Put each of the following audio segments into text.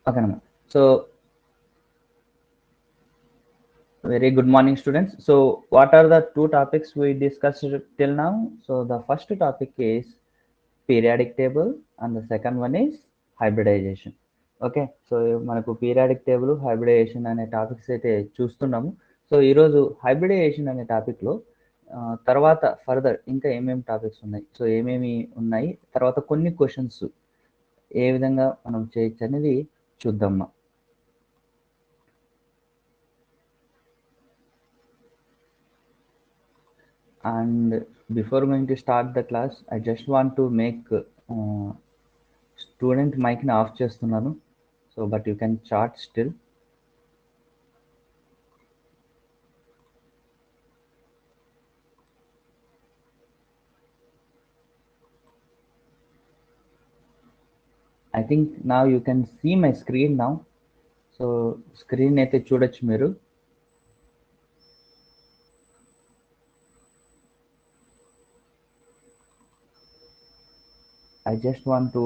Okay, so very good morning, students. So what are the two topics we discussed till now? So the first topic is periodic table and the second one is hybridization. Okay, so మనకు periodic table hybridisation అనే topics అయితే చూస్తున్నాము. So ఈరోజు hybridisation అనే టాపిక్లో తర్వాత further ఇంకా ఏమేమి టాపిక్స్ ఉన్నాయి, సో ఏమేమి ఉన్నాయి, తర్వాత కొన్ని క్వశ్చన్స్ ఏ విధంగా మనం చేయొచ్చు అనేది చూద్దామా. And before going to start the class, I just want to make student mic ni off చేస్తున్నాను. So but you can chat still. I think now you can see my screen now. So screen అయితే చూడొచ్చు మీరు. I just want to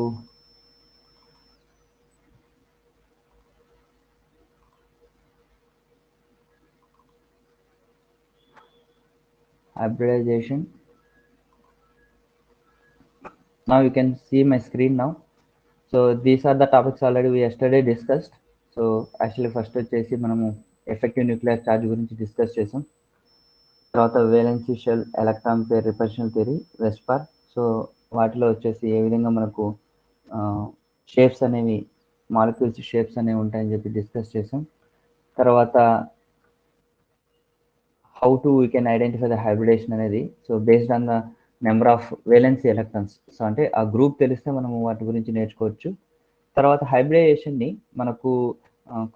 hybridization. Now you can see my screen now. So these are the topics already we yesterday discussed. So actually first వచ్చేసి మనము effective nuclear charge గురించి discuss చేసాం. తర్వాత valence shell, electron pair, repulsion theory, VSEPR. So వాటిలో వచ్చేసి ఏ విధంగా మనకు shapes అనేవి, మాలిక్యూల్స్ షేప్స్ అనేవి ఉంటాయని చెప్పి డిస్కస్ చేసాం. తర్వాత how to we can identify the hybridisation అనేది, so based on the number of valency electrons. So అంటే ఆ గ్రూప్ తెలిస్తే మనము వాటి గురించి నేర్చుకోవచ్చు. తర్వాత హైబ్రిడైజేషన్ని మనకు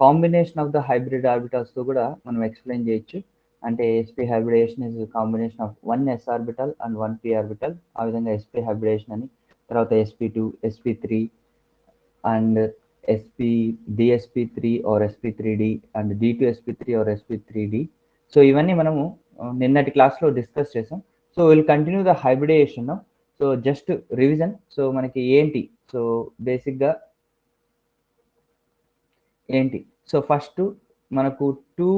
కాంబినేషన్ ఆఫ్ ద హైబ్రిడ్ ఆర్బిటల్స్తో కూడా మనం ఎక్స్ప్లెయిన్ చేయొచ్చు. అంటే SP hybridisation is combination of 1 s orbital and 1 p orbital. ఆ విధంగా ఎస్పీ హైబ్రిడేషన్ అని. తర్వాత sp2, sp3 and dsp3 or sp3d and d2sp3 or sp3d. So ఇవన్నీ మనము నిన్నటి క్లాస్లో డిస్కస్ చేసాం. So will continue the hybridisation. So just revision. So మనకి ఏంటి, సో బేసిక్గా ఏంటి, సో ఫస్ట్ మనకు టూ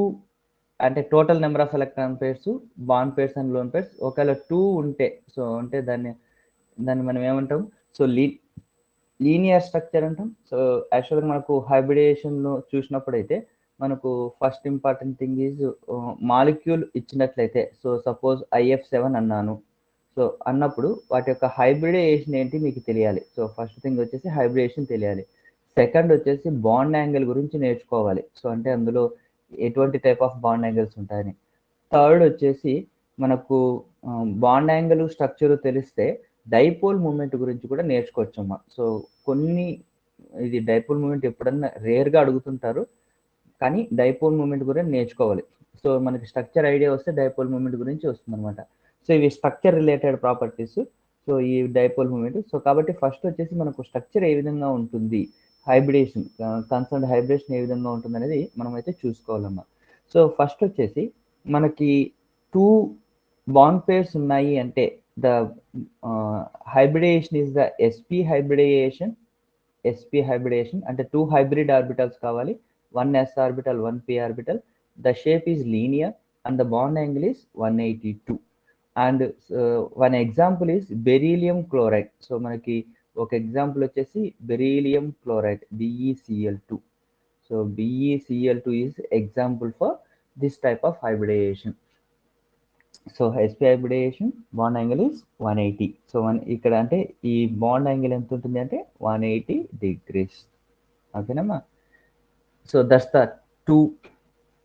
అంటే total number of electron pairs, bond pairs and loan pairs ఒకవేళ 2 ఉంటే, సో అంటే దాన్ని మనం ఏమంటాం, సో లీనియర్ స్ట్రక్చర్ అంటాం. సో యాక్చువల్గా మనకు హైబ్రిడేషన్లో చూసినప్పుడు అయితే మనకు first important thing is molecule ఇచ్చినట్లయితే, సో సపోజ్ IF7 అన్నాను. సో అన్నప్పుడు వాటి యొక్క హైబ్రిడైజేషన్ ఏంటి మీకు తెలియాలి. సో ఫస్ట్ థింగ్ వచ్చేసి హైబ్రిడేషన్ తెలియాలి. సెకండ్ వచ్చేసి బాండ్ యాంగిల్ గురించి నేర్చుకోవాలి. సో అంటే అందులో ఎటువంటి టైప్ ఆఫ్ బాండ్ యాంగిల్స్ ఉంటాయని. థర్డ్ వచ్చేసి మనకు బాండ్ యాంగిల్ స్ట్రక్చర్ తెలిస్తే డైపోల్ మూమెంట్ గురించి కూడా నేర్చుకోవచ్చమ్మా. సో కొన్ని ఇది డైపోల్ మూమెంట్ ఎప్పుడన్నా రేర్గా అడుగుతుంటారు, కానీ డైపోల్ మూమెంట్ గురించి నేర్చుకోవాలి. సో మనకి స్ట్రక్చర్ ఐడియా వస్తే డైపోల్ మూమెంట్ గురించి వస్తుందన్నమాట. సో ఇవి స్ట్రక్చర్ రిలేటెడ్ ప్రాపర్టీస్. సో ఈ డైపోల్ మూమెంట్. సో కాబట్టి ఫస్ట్ వచ్చేసి మనకు స్ట్రక్చర్ ఏ విధంగా ఉంటుంది, హైబ్రిడేషన్ కన్సర్న్ హైబ్రిడేషన్ ఏ విధంగా ఉంటుంది అనేది మనం అయితే చూసుకోవాలమ్మా. సో ఫస్ట్ వచ్చేసి మనకి 2 బాండ్ పేర్స్ ఉన్నాయి అంటే the hybridisation is the sp hybridisation. అంటే 2 hybrid orbitals కావాలి, 1 s orbital, 1 p orbital. The shape is linear and the bond angle is 182. And one example is beryllium chloride. So మనకి ఒక example వచ్చేసి beryllium chloride, BeCl2. So BeCl2 is example for this type of hybridization. So sp hybridization bond angle is 180. So ఇక్కడ అంటే ఈ bond angle ఎంత ఉంటుంది అంటే 180 degrees. ఓకేనమ్మా. So that's the 2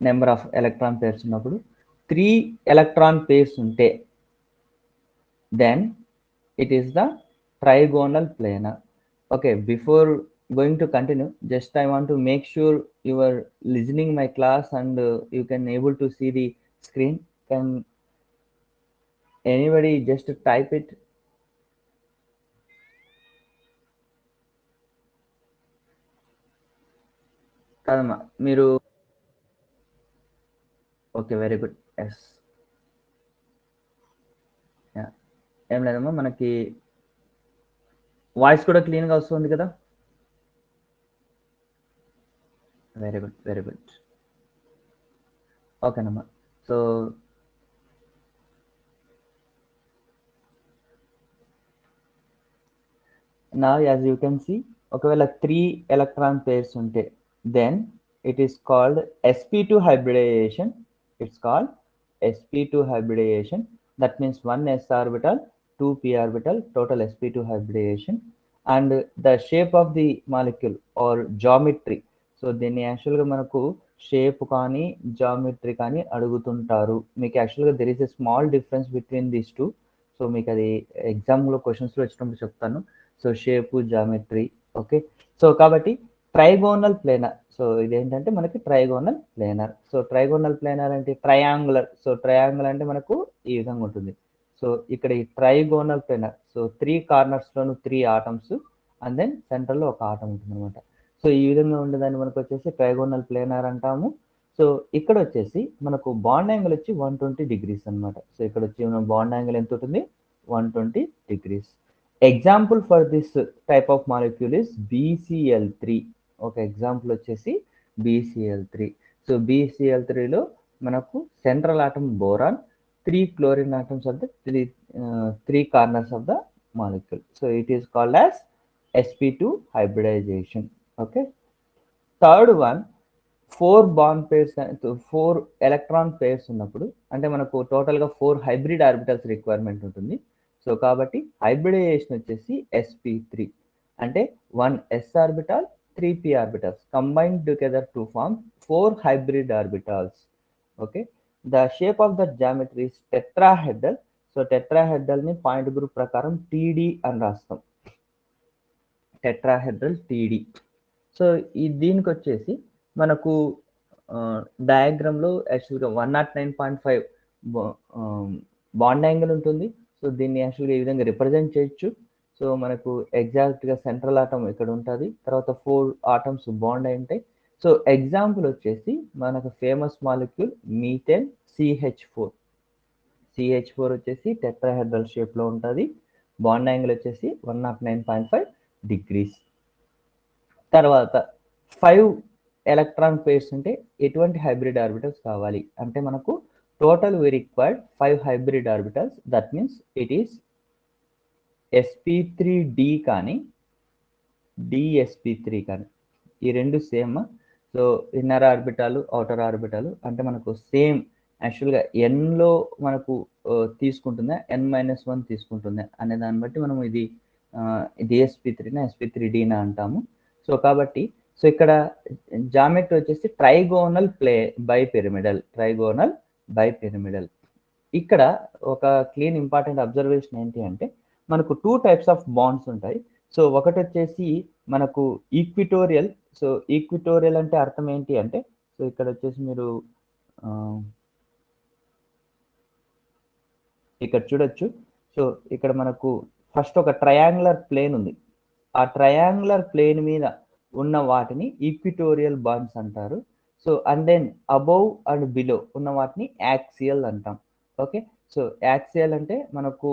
number of electron pairs ఉన్నప్పుడు. 3 ఎలక్ట్రాన్ పేర్స్ ఉంటే then it is the trigonal planar. Okay, before going to continue, just I want to make sure you are listening my class and you can able to see the screen. Can anybody just type it? కాదమ్మా మీరు. Okay, very good. Yes, ఏం లేదమ్మా, మనకి voice కూడా క్లీన్గా వస్తుంది కదా. Very good, very good. ఓకేనమ్మా. So now as you can see, ఒకవేళ 3 electron pairs ఉంటే then it is called sp2 hybridization. It's called sp2 hybridization. That means 1 s orbital, 2 p orbital, total sp2 hybridization. And the shape of the molecule or geometry, so దీన్ని యాక్చువల్గా మనకు shape కానీ geometry కానీ అడుగుతుంటారు. మీకు యాక్చువల్గా there is a small difference between these two. So మీకు అది ఎగ్జామ్లో క్వశ్చన్స్లో వచ్చినప్పుడు చెప్తాను. So shape geometry. Okay, so కాబట్టి ట్రైగోనల్ ప్లేనర్. సో ఇదేంటంటే మనకి trigonal planar. So trigonal planar అంటే ట్రయాంగులర్. సో ట్రయాంగులర్ అంటే మనకు ఈ విధంగా ఉంటుంది. సో ఇక్కడ ఈ ట్రైగోనల్ ప్లేనర్, సో 3 కార్నర్స్లోను 3 ఆటమ్స్ అండ్ దెన్ సెంటర్లో ఒక ఆటం ఉంటుంది అనమాట. సో ఈ విధంగా ఉండేదాన్ని మనకు వచ్చేసి ట్రైగోనల్ ప్లేనర్ అంటాము. సో ఇక్కడ వచ్చేసి మనకు బాండ్ యాంగిల్ వచ్చి 120 డిగ్రీస్ అనమాట. సో ఇక్కడ వచ్చి బాండ్ యాంగిల్ ఎంత ఉంటుంది? 120 degrees. Example for this type of molecule is BCl3. ఒక ఎగ్జాంపుల్ వచ్చేసి BCl3. సో BCl3లో మనకు central atom boron, 3 chlorine atoms of the 3 corners of the molecule. So it is called as sp2 hybridization. Okay. Third one, 4 bond pairs, 4 electron pairs ఉన్నప్పుడు అంటే మనకు టోటల్గా 4 hybrid orbitals requirement ఉంటుంది. So కాబట్టి hybridisation వచ్చేసి sp3 అంటే 1 s orbital, 3 p orbitals combined together to form 4 hybrid orbitals. Okay, the shape of the geometry is tetrahedral. So tetrahedral ని point group ప్రకారం TD అని రాస్తాం. Tetrahedral TD. సో ఈ దీనికి వచ్చేసి మనకు డయాగ్రామ్లో యాక్చువల్గా 109.5 బాండ్ యాంగిల్ ఉంటుంది. సో దీన్ని యాక్చువల్గా ఈ విధంగా రిప్రజెంట్ చేయొచ్చు. సో మనకు ఎగ్జాక్ట్గా సెంట్రల్ ఆటమ్ ఇక్కడ ఉంటుంది, తర్వాత 4 ఆటమ్స్ బాండ్ అయి ఉంటాయి. సో ఎగ్జాంపుల్ వచ్చేసి మనకు famous molecule methane CH4. CH4 వచ్చేసి టెట్రాహెడ్రల్ షేప్లో ఉంటుంది. బాండ్ యాంగిల్ వచ్చేసి 109.5 డిగ్రీస్. తర్వాత 5 ఎలక్ట్రాన్ పేర్స్ ఉంటే ఎటువంటి హైబ్రిడ్ ఆర్బిటల్స్ కావాలి అంటే మనకు total we required 5 hybrid orbitals. That means it is sp3d కానీ dsp3 కానీ ఈ రెండు సేమ్. సో ఇన్నర్ ఆర్బిటాలు, అవుటర్ ఆర్బిటాలు అంటే మనకు సేమ్ యాక్చువల్గా ఎన్లో మనకు తీసుకుంటుందా n-1 తీసుకుంటుందా అనే దాన్ని బట్టి మనం ఇది dsp3నా sp3dనా అంటాము. సో కాబట్టి సో ఇక్కడ జామెట్రీ వచ్చేసి ట్రైగోనల్ బైపిరమిడల్. ఇక్కడ ఒక క్లీన్ ఇంపార్టెంట్ అబ్జర్వేషన్ ఏంటి అంటే మనకు 2 టైప్స్ ఆఫ్ బాండ్స్ ఉంటాయి. సో ఒకటి వచ్చేసి మనకు ఈక్విటోరియల్. సో ఈక్విటోరియల్ అంటే అర్థం ఏంటి అంటే సో ఇక్కడ వచ్చేసి మీరు ఇక్కడ చూడొచ్చు. సో ఇక్కడ మనకు ఫస్ట్ ఒక ట్రయాంగులర్ ప్లేన్ ఉంది. ఆ ట్రయాంగులర్ ప్లేన్ మీద ఉన్న వాటిని ఈక్విటోరియల్ బాండ్స్ అంటారు. So and then above and below ఉన్న వాటిని యాక్సియల్ అంటాం. ఓకే, సో యాక్సియల్ అంటే మనకు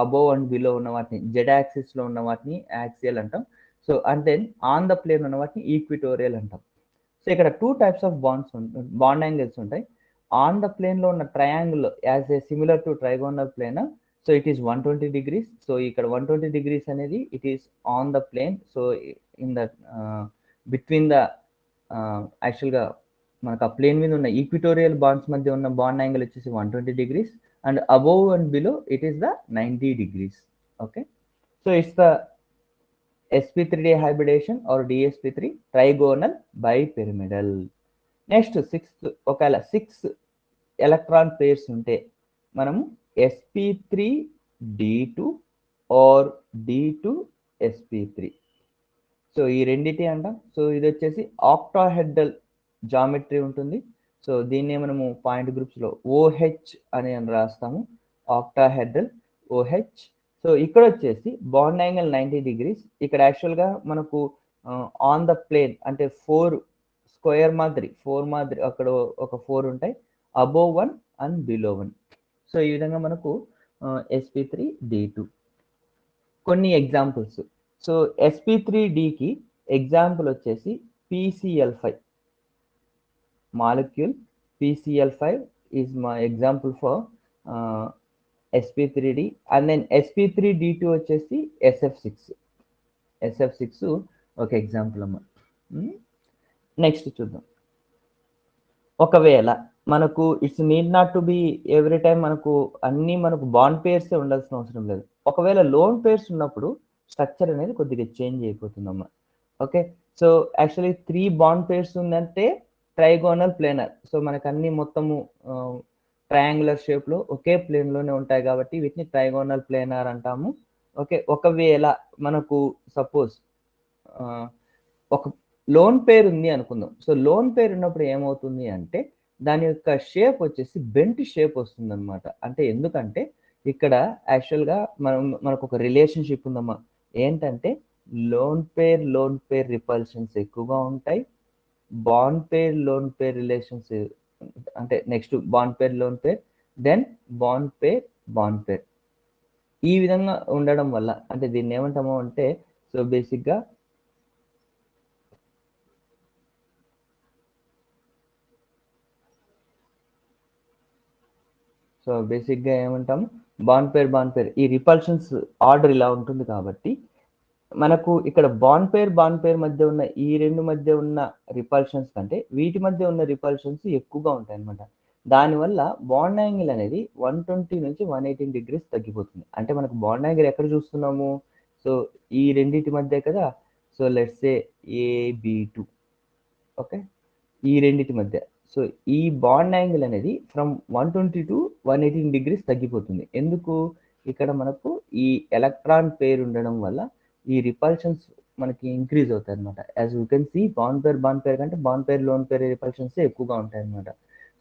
అబౌవ్ అండ్ బిలో ఉన్న వాటిని జెడ్ యాక్సిస్లో ఉన్న వాటిని యాక్సియల్ అంటాం. So and then on the plane ఉన్న వాటిని ఈక్విటోరియల్ అంటాం. సో ఇక్కడ 2 టైప్స్ ఆఫ్ బాండ్ యాంగిల్స్ ఉంటాయి. ఆన్ ద ప్లేన్లో ఉన్న triangle as a similar to trigonal plane. So it is 120 degrees. So ఇక్కడ 120 డిగ్రీస్ అనేది it is on the plane. So in the between the యాక్చువల్గా మనకు ఆ ప్లేన్ మీద ఉన్న ఈక్విటోరియల్ బాండ్స్ మధ్య ఉన్న బాండ్ యాంగిల్ వచ్చేసి 120 degrees and above and below it is the 90 degrees. Okay, so it's the sp3d hybridization or dsp3 trigonal bipyramidal. Next 6th, ఒకవేళ 6 electron pairs ఉంటే మనము sp3d2 or d2sp3. సో ఈ రెండిటి అంటాం. So ఇది వచ్చేసి ఆక్టాహెడ్రల్ జామెట్రీ ఉంటుంది. సో దీన్ని మనము పాయింట్ గ్రూప్స్లో OH అని రాస్తాము, ఆక్టాహెడ్రల్ OH. సో ఇక్కడ వచ్చేసి బాండ్ యాంగిల్ 90 డిగ్రీస్. ఇక్కడ యాక్చువల్గా మనకు ఆన్ ద ప్లేన్ అంటే 4 స్క్వేర్ మాదిరి అక్కడ ఒక 4 ఉంటాయి, అబోవ్ 1 అండ్ బిలో 1. సో ఈ విధంగా మనకు sp3d2. కొన్ని ఎగ్జాంపుల్స్. సో sp3dకి ఎగ్జాంపుల్ వచ్చేసి PCl5. molecule. PCl5 is my example for sp3d, and then sp3d2 వచ్చేసి SF6 ఒక ఎగ్జాంపుల్ అమ్మ. నెక్స్ట్ చూద్దాం. ఒకవేళ మనకు it's need not to be every time మనకు అన్ని మనకు బాండ్ పేర్సే ఉండాల్సిన అవసరం లేదు. ఒకవేళ లోన్ పేర్స్ ఉన్నప్పుడు స్ట్రక్చర్ అనేది కొద్దిగా చేంజ్ అయిపోతుందమ్మా. Okay, so actually 3 bond pairs ఉందంటే ట్రైగోనల్ ప్లేనర్. సో మనకు అన్ని మొత్తము ట్రయాంగులర్ షేప్ లో ఒకే ప్లేన్ లోనే ఉంటాయి కాబట్టి వీటిని ట్రైగోనల్ ప్లేనర్ అంటాము. ఓకే, ఒకవేళ మనకు సపోజ్ ఒక లోన్ పేర్ ఉంది అనుకుందాం. సో లోన్ పేర్ ఉన్నప్పుడు ఏమవుతుంది అంటే దాని యొక్క షేప్ వచ్చేసి బెంట్ షేప్ వస్తుంది అనమాట. అంటే ఎందుకంటే ఇక్కడ యాక్చువల్గా మనకు ఒక రిలేషన్షిప్ ఉందమ్మా. ఏంటంటే లోన్ పేర్ రిపల్షన్స్ ఎక్కువగా ఉంటాయి, bond pair lone pair relations, అంటే next bond pair lone pair, then bond pair ఈ విధంగా ఉండడం వల్ల అంటే దీన్ని ఏమంటాము అంటే సో బేసిక్గా ఏమంటాము బాండ్ పేర్ ఈ రిపల్షన్స్ ఆర్డర్ ఇలా ఉంటుంది. కాబట్టి మనకు ఇక్కడ బాండ్ పేర్ మధ్య ఉన్న ఈ రెండు మధ్య ఉన్న రిపల్షన్స్ కంటే వీటి మధ్య ఉన్న రిపల్షన్స్ ఎక్కువగా ఉంటాయి అనమాట. దానివల్ల బాండ్ యాంగిల్ అనేది 120 నుంచి 118 డిగ్రీస్ తగ్గిపోతుంది. అంటే మనకు బాండ్ యాంగిల్ ఎక్కడ చూస్తున్నాము? సో ఈ రెండింటి మధ్య కదా. So let's say AB2. Okay, ఈ రెండింటి మధ్య. సో ఈ బాండ్ యాంగిల్ అనేది ఫ్రమ్ 120 టు 118 డిగ్రీస్ తగ్గిపోతుంది. ఎందుకు? ఇక్కడ మనకు ఈ ఎలక్ట్రాన్ పేర్ ఉండడం వల్ల ఈ రిపల్షన్స్ మనకి ఇంక్రీజ్ అవుతాయి అనమాట. As you can see bond pair కంటే bond pair lone pair repulsions ఎక్కువగా ఉంటాయి అనమాట.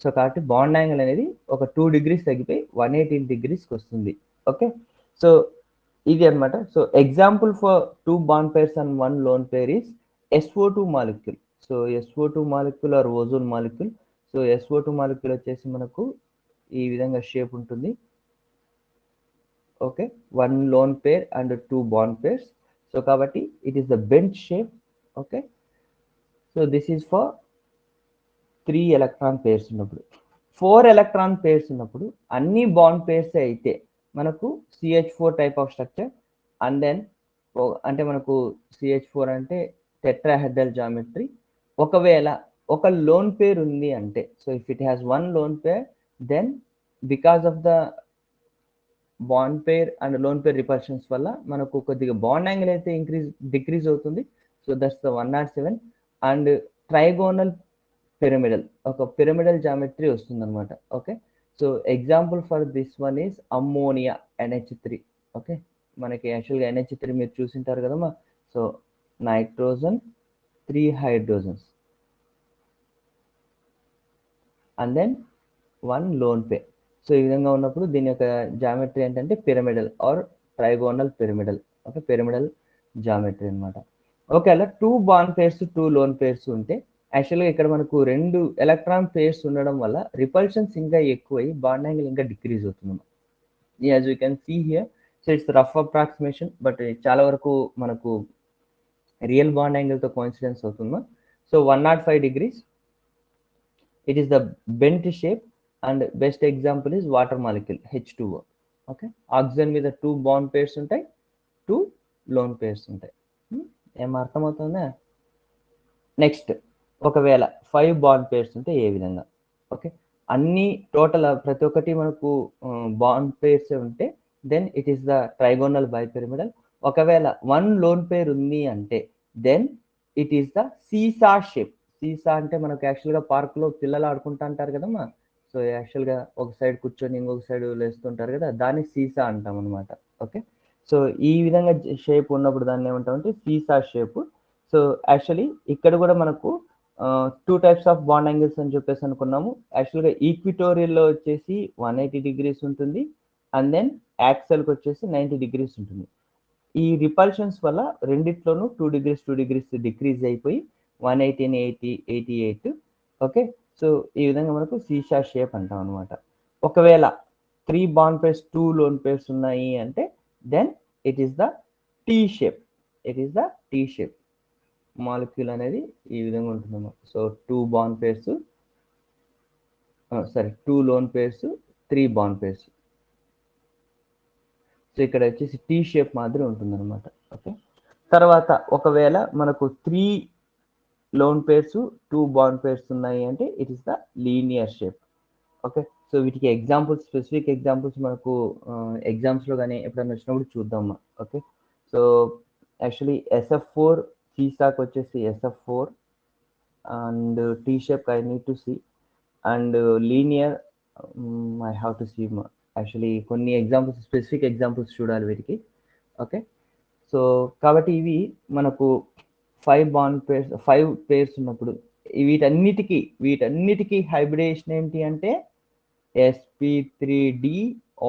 సో కాబట్టి బాండ్ యాంగిల్ అనేది ఒక 2 డిగ్రీస్ తగ్గిపోయి 118 డిగ్రీస్కి వస్తుంది. ఓకే, సో ఇది అనమాట. So example for 2 bond pairs and 1 lone pair is SO2 molecule. So SO2 molecule or ozone molecule. So SO2 molecule వచ్చేసి మనకు ఈ విధంగా షేప్ ఉంటుంది. Okay, 1 lone pair and 2 bond pairs. So కాబట్టి it is the bent shape. Okay, so this is for 3 electron pairs ఉన్నప్పుడు. 4 electron pairs ఉన్నప్పుడు అన్ని bond pairs అయితే మనకు CH4 type of structure, and then అంటే మనకు CH4 అంటే టెట్రాహెడ్రల్ జామెట్రీ. ఒకవేళ ఒక లోన్ పేర్ ఉంది అంటే so if it has 1 lone pair, then because of the bond pair and lone pair repulsions వల్ల మనకు కొద్దిగా బాండ్ యాంగిల్ అయితే డిక్రీజ్ అవుతుంది. So that's the 107. And trigonal pyramidal, ఒక పిరమిడల్ జామెట్రీ వస్తుంది అనమాట. Okay, so example for this one is ammonia NH3. ఓకే, మనకి యాక్చువల్గా NH3 మీరు చూసింటారు కదమ్మా. So nitrogen 3 hydrogens and then 1 lone pair. సో ఈ విధంగా ఉన్నప్పుడు దీని యొక్క జామెట్రీ ఏంటంటే pyramidal or trigonal pyramidal. Okay, pyramidal geometry అనమాట. ఒకవేళ 2 బాండ్ పేర్స్ 2 లోన్ పేర్స్ ఉంటే యాక్చువల్గా ఇక్కడ మనకు 2 ఎలక్ట్రాన్ పేర్స్ ఉండడం వల్ల రిపల్షన్స్ ఇంకా ఎక్కువై బాండ్ యాంగిల్ ఇంకా డిక్రీజ్ అవుతుంది. As you can see here. So it's rough approximation, but చాలా వరకు మనకు రియల్ బాండ్ యాంగిల్తో కోఇన్సిడెన్స్ అవుతుందా. So 105 degrees. It is the bent shape and best example is water molecule H2O. Okay, oxygen మీద 2 bond pairs ఉంటాయి, 2 lone pairs ఉంటాయి. ఏం అర్థమవుతుందా? నెక్స్ట్ ఒకవేళ 5 బాండ్ పేర్స్ ఉంటే ఏ విధంగా? ఓకే, అన్ని టోటల్ ప్రతి ఒక్కటి మనకు బాండ్ పేర్స్ ఉంటే then it is the trigonal bipyramidal. ఒకవేళ 1 లోన్ పేర్ ఉంది అంటే then it is the seesaw shape. Seesaw అంటే మనకు యాక్చువల్గా పార్క్లో పిల్లలు ఆడుకుంటా అంటారు కదమ్మా. సో యాక్చువల్గా ఒక సైడ్ కూర్చొని ఇంకొక సైడ్ లేస్తుంటారు కదా, దాన్ని సీసా అంటాం అనమాట. ఓకే, సో ఈ విధంగా షేప్ ఉన్నప్పుడు దాన్ని ఏమంటామంటే సీసా షేప్. సో యాక్చువల్లీ ఇక్కడ కూడా మనకు 2 టైప్స్ ఆఫ్ బాండ్ యాంగిల్స్ అని చెప్పేసి అనుకున్నాము. యాక్చువల్గా ఈక్విటోరియల్లో వచ్చేసి 180 డిగ్రీస్ ఉంటుంది, అండ్ దెన్ యాక్సెల్కి వచ్చేసి 90 డిగ్రీస్ ఉంటుంది. ఈ రిపల్షన్స్ వల్ల రెండిట్లోనూ 2 డిగ్రీస్ డిక్రీజ్ అయిపోయి 118, 80, 88. ఓకే, సో ఈ విధంగా మనకు సీసా షేప్ అంటాం అనమాట. ఒకవేళ 3 బాండ్ పేర్స్ 2 లోన్ పేర్స్ ఉన్నాయి అంటే then it is the T shape. Molecule అనేది ఈ విధంగా ఉంటుందన్నమాట. So 2 bond pairs sorry 2 lone pairs 3 bond pairs. So ఇక్కడ వచ్చేసి టీ షేప్ మాదిరి ఉంటుందన్నమాట. ఓకే, తర్వాత ఒకవేళ మనకు 3 లోన్ పేర్స్ 2 బాండ్ పేర్స్ ఉన్నాయి అంటే it is the linear shape. Okay, so వీటికి ఎగ్జాంపుల్స్, స్పెసిఫిక్ ఎగ్జాంపుల్స్ మనకు ఎగ్జామ్స్లో కానీ ఎప్పుడైనా వచ్చినప్పుడు చూద్దాం. ఓకే, సో యాక్చువల్లీ SF4 సీసాక్ వచ్చేసి SF4 and T shape I need to see and linear I have to see. Actually కొన్ని ఎగ్జాంపుల్స్, స్పెసిఫిక్ ఎగ్జాంపుల్స్ చూడాలి వీటికి. ఓకే, సో కాబట్టి ఇవి మనకు 5 పేర్స్ ఉన్నప్పుడు వీటన్నిటికీ హైబ్రిడేషన్ ఏంటి అంటే sp3d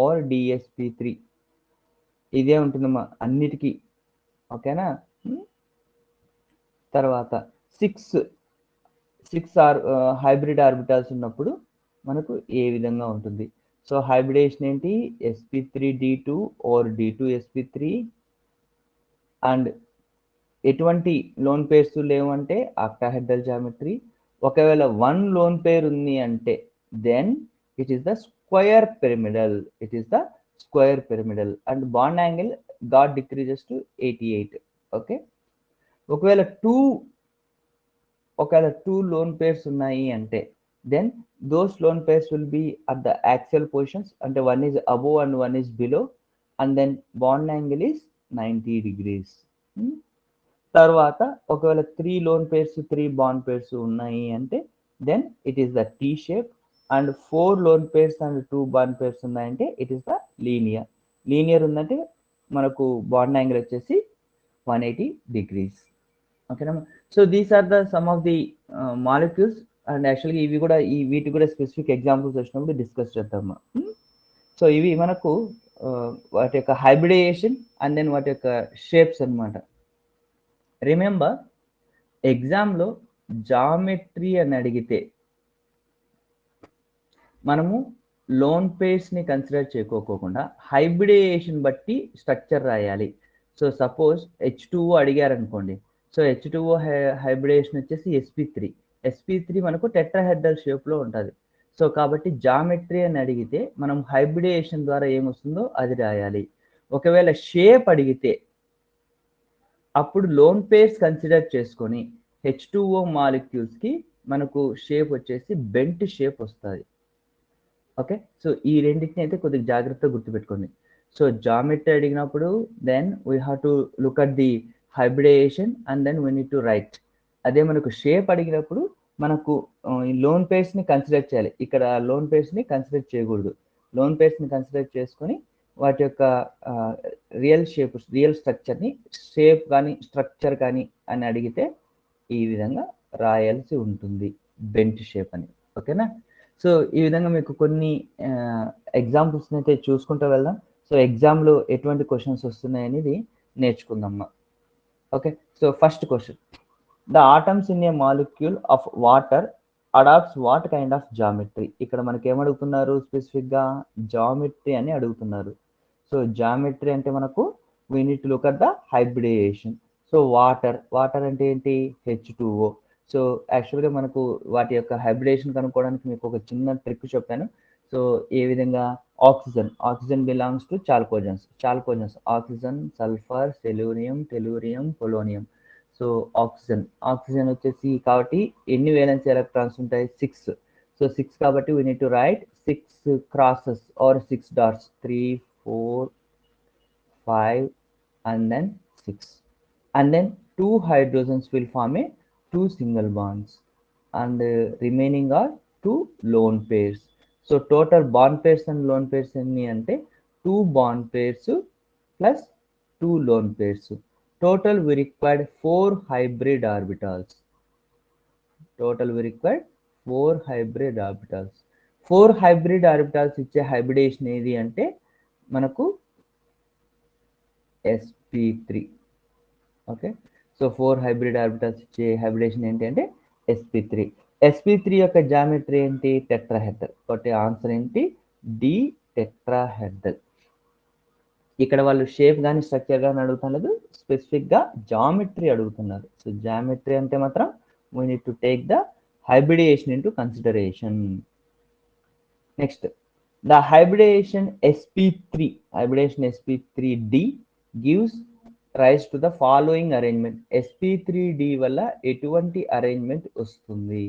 ఆర్ dsp3 ఇదే ఉంటుందమ్మా అన్నిటికీ. ఓకేనా, తర్వాత 6 హైబ్రిడ్ ఆర్బిటాల్స్ ఉన్నప్పుడు మనకు ఏ విధంగా ఉంటుంది. సో హైబ్రిడేషన్ ఏంటి, sp3d2 ఆర్ d2sp3 అండ్ ఎటువంటి లోన్ పేర్స్ లేవు అంటే ఆక్టాహెడ్రల్ జామెట్రీ. ఒకవేళ 1 లోన్ పేర్ ఉంది అంటే then it is the square pyramidal and bond angle got decreases to 88. Okay, ఒకవేళ 2 లోన్ పేర్స్ ఉన్నాయి అంటే then those lone pairs will be at the axial positions, అంటే 1 is above and 1 is below and then bond angle is 90 degrees. తర్వాత ఒకవేళ 3 loan pairs 3 bond pairs ఉన్నాయి అంటే then it is the T shape and 4 lone pairs and 2 bond pairs ఉన్నాయంటే it is the linear ఉందంటే మనకు bond angle వచ్చేసి 180 degrees. ఓకేనా, so these are the some of the molecules and యాక్చువల్గా ఇవి కూడా వీటికి కూడా స్పెసిఫిక్ ఎగ్జాంపుల్స్ వచ్చినప్పుడు డిస్కస్ చేద్దాము. సో ఇవి మనకు వాటి యొక్క హైబ్రిడైజేషన్ అండ్ దెన్ వాటి యొక్క షేప్స్ అనమాట. రిమెంబర్, ఎగ్జామ్లో జామెట్రీ అని అడిగితే మనము లోన్ పేర్స్ని కన్సిడర్ చేసుకోకుండా హైబ్రిడైజేషన్ బట్టి స్ట్రక్చర్ రాయాలి. సో సపోజ్ H2O అడిగారు అనుకోండి, సో H2O హైబ్రిడేషన్ వచ్చేసి sp3 మనకు టెట్రాహెడ్రల్ షేప్లో ఉంటుంది. సో కాబట్టి జామెట్రీ అని అడిగితే మనం హైబ్రిడైజేషన్ ద్వారా ఏమొస్తుందో అది రాయాలి. ఒకవేళ షేప్ అడిగితే అప్పుడు లోన్ పేర్స్ కన్సిడర్ చేసుకొని H2O మాలిక్యూల్స్కి మనకు షేప్ వచ్చేసి బెంట్ షేప్ వస్తుంది. ఓకే, సో ఈ రెండింటిని అయితే కొద్దిగా జాగ్రత్తగా గుర్తుపెట్టుకోండి. సో జామెట్రీ అడిగినప్పుడు then we have to look at the hybridisation and then we need to write. అదే మనకు షేప్ అడిగినప్పుడు మనకు ఈ లోన్ పేర్స్ని కన్సిడర్ చేయాలి. ఇక్కడ లోన్ పేర్స్ని కన్సిడర్ చేయకూడదు. లోన్ పేర్స్ని కన్సిడర్ చేసుకొని వాటి యొక్క రియల్ స్ట్రక్చర్ని షేప్ కానీ స్ట్రక్చర్ కానీ అని అడిగితే ఈ విధంగా రాయాల్సి ఉంటుంది, బెంట్ షేప్ అని. ఓకేనా, సో ఈ విధంగా మీకు కొన్ని ఎగ్జాంపుల్స్ని అయితే చూసుకుంటూ వెళ్దాం. సో ఎగ్జామ్లో ఎటువంటి క్వశ్చన్స్ వస్తున్నాయి అనేది నేర్చుకుందాం. Okay, so first question, the atoms in a molecule of water adapts what kind of geometry. ఇక్కడ మనకి ఏమడుగుతున్నారు, స్పెసిఫిక్గా జామెట్రీ అని అడుగుతున్నారు. సో జామెట్రీ అంటే మనకు we need to look at the hybridisation. So water అంటే ఏంటి, H2O. సో యాక్చువల్గా మనకు వాటి యొక్క హైబ్రిడేషన్ కనుక్కోవడానికి మీకు ఒక చిన్న ట్రిక్ చెప్పాను. సో ఏ విధంగా oxygen belongs to chalcogens, oxygen, sulphur, tellurium, polonium. So oxygen వచ్చేసి కాబట్టి ఎన్ని వేలెన్స్ ఎలక్ట్రాన్స్ ఉంటాయి, 6. సో 6 కాబట్టి we need to right 6 crosses or 6 dots, 3, 4, 5 and then 6. And then 2 hydrogens will form a 2 single bonds and remaining are 2 lone pairs. So total bond pairs and lone pairs ఎన్ని అంటే 2 bond pairs plus 2 lone pairs. Total we required 4 hybrid orbitals. 4 hybrid orbitals ఇచ్చే hybridisation ఏది అంటే మనకు sp3. Okay, so 4 hybrid orbitals ఇచ్చే hybridisation ఏంటి అంటే sp3 యొక్క జామెట్రీ ఏంటి, టెట్రాహెడ్రల్. కాబట్టి ఆన్సర్ ఏంటి, డి టెట్రాహెడ్రల్. ఇక్కడ వాళ్ళు షేప్ కానీ స్ట్రక్చర్ కానీ అడుగుతున్నారు, స్పెసిఫిక్గా జామెట్రీ అడుగుతున్నారు. సో జామెట్రీ అంటే మాత్రం we need to take the hybridisation into consideration. Next, the hybridization sp3d gives rise to the following arrangement. sp3d వల్ల ఎటువంటి అరేంజ్మెంట్ వస్తుంది?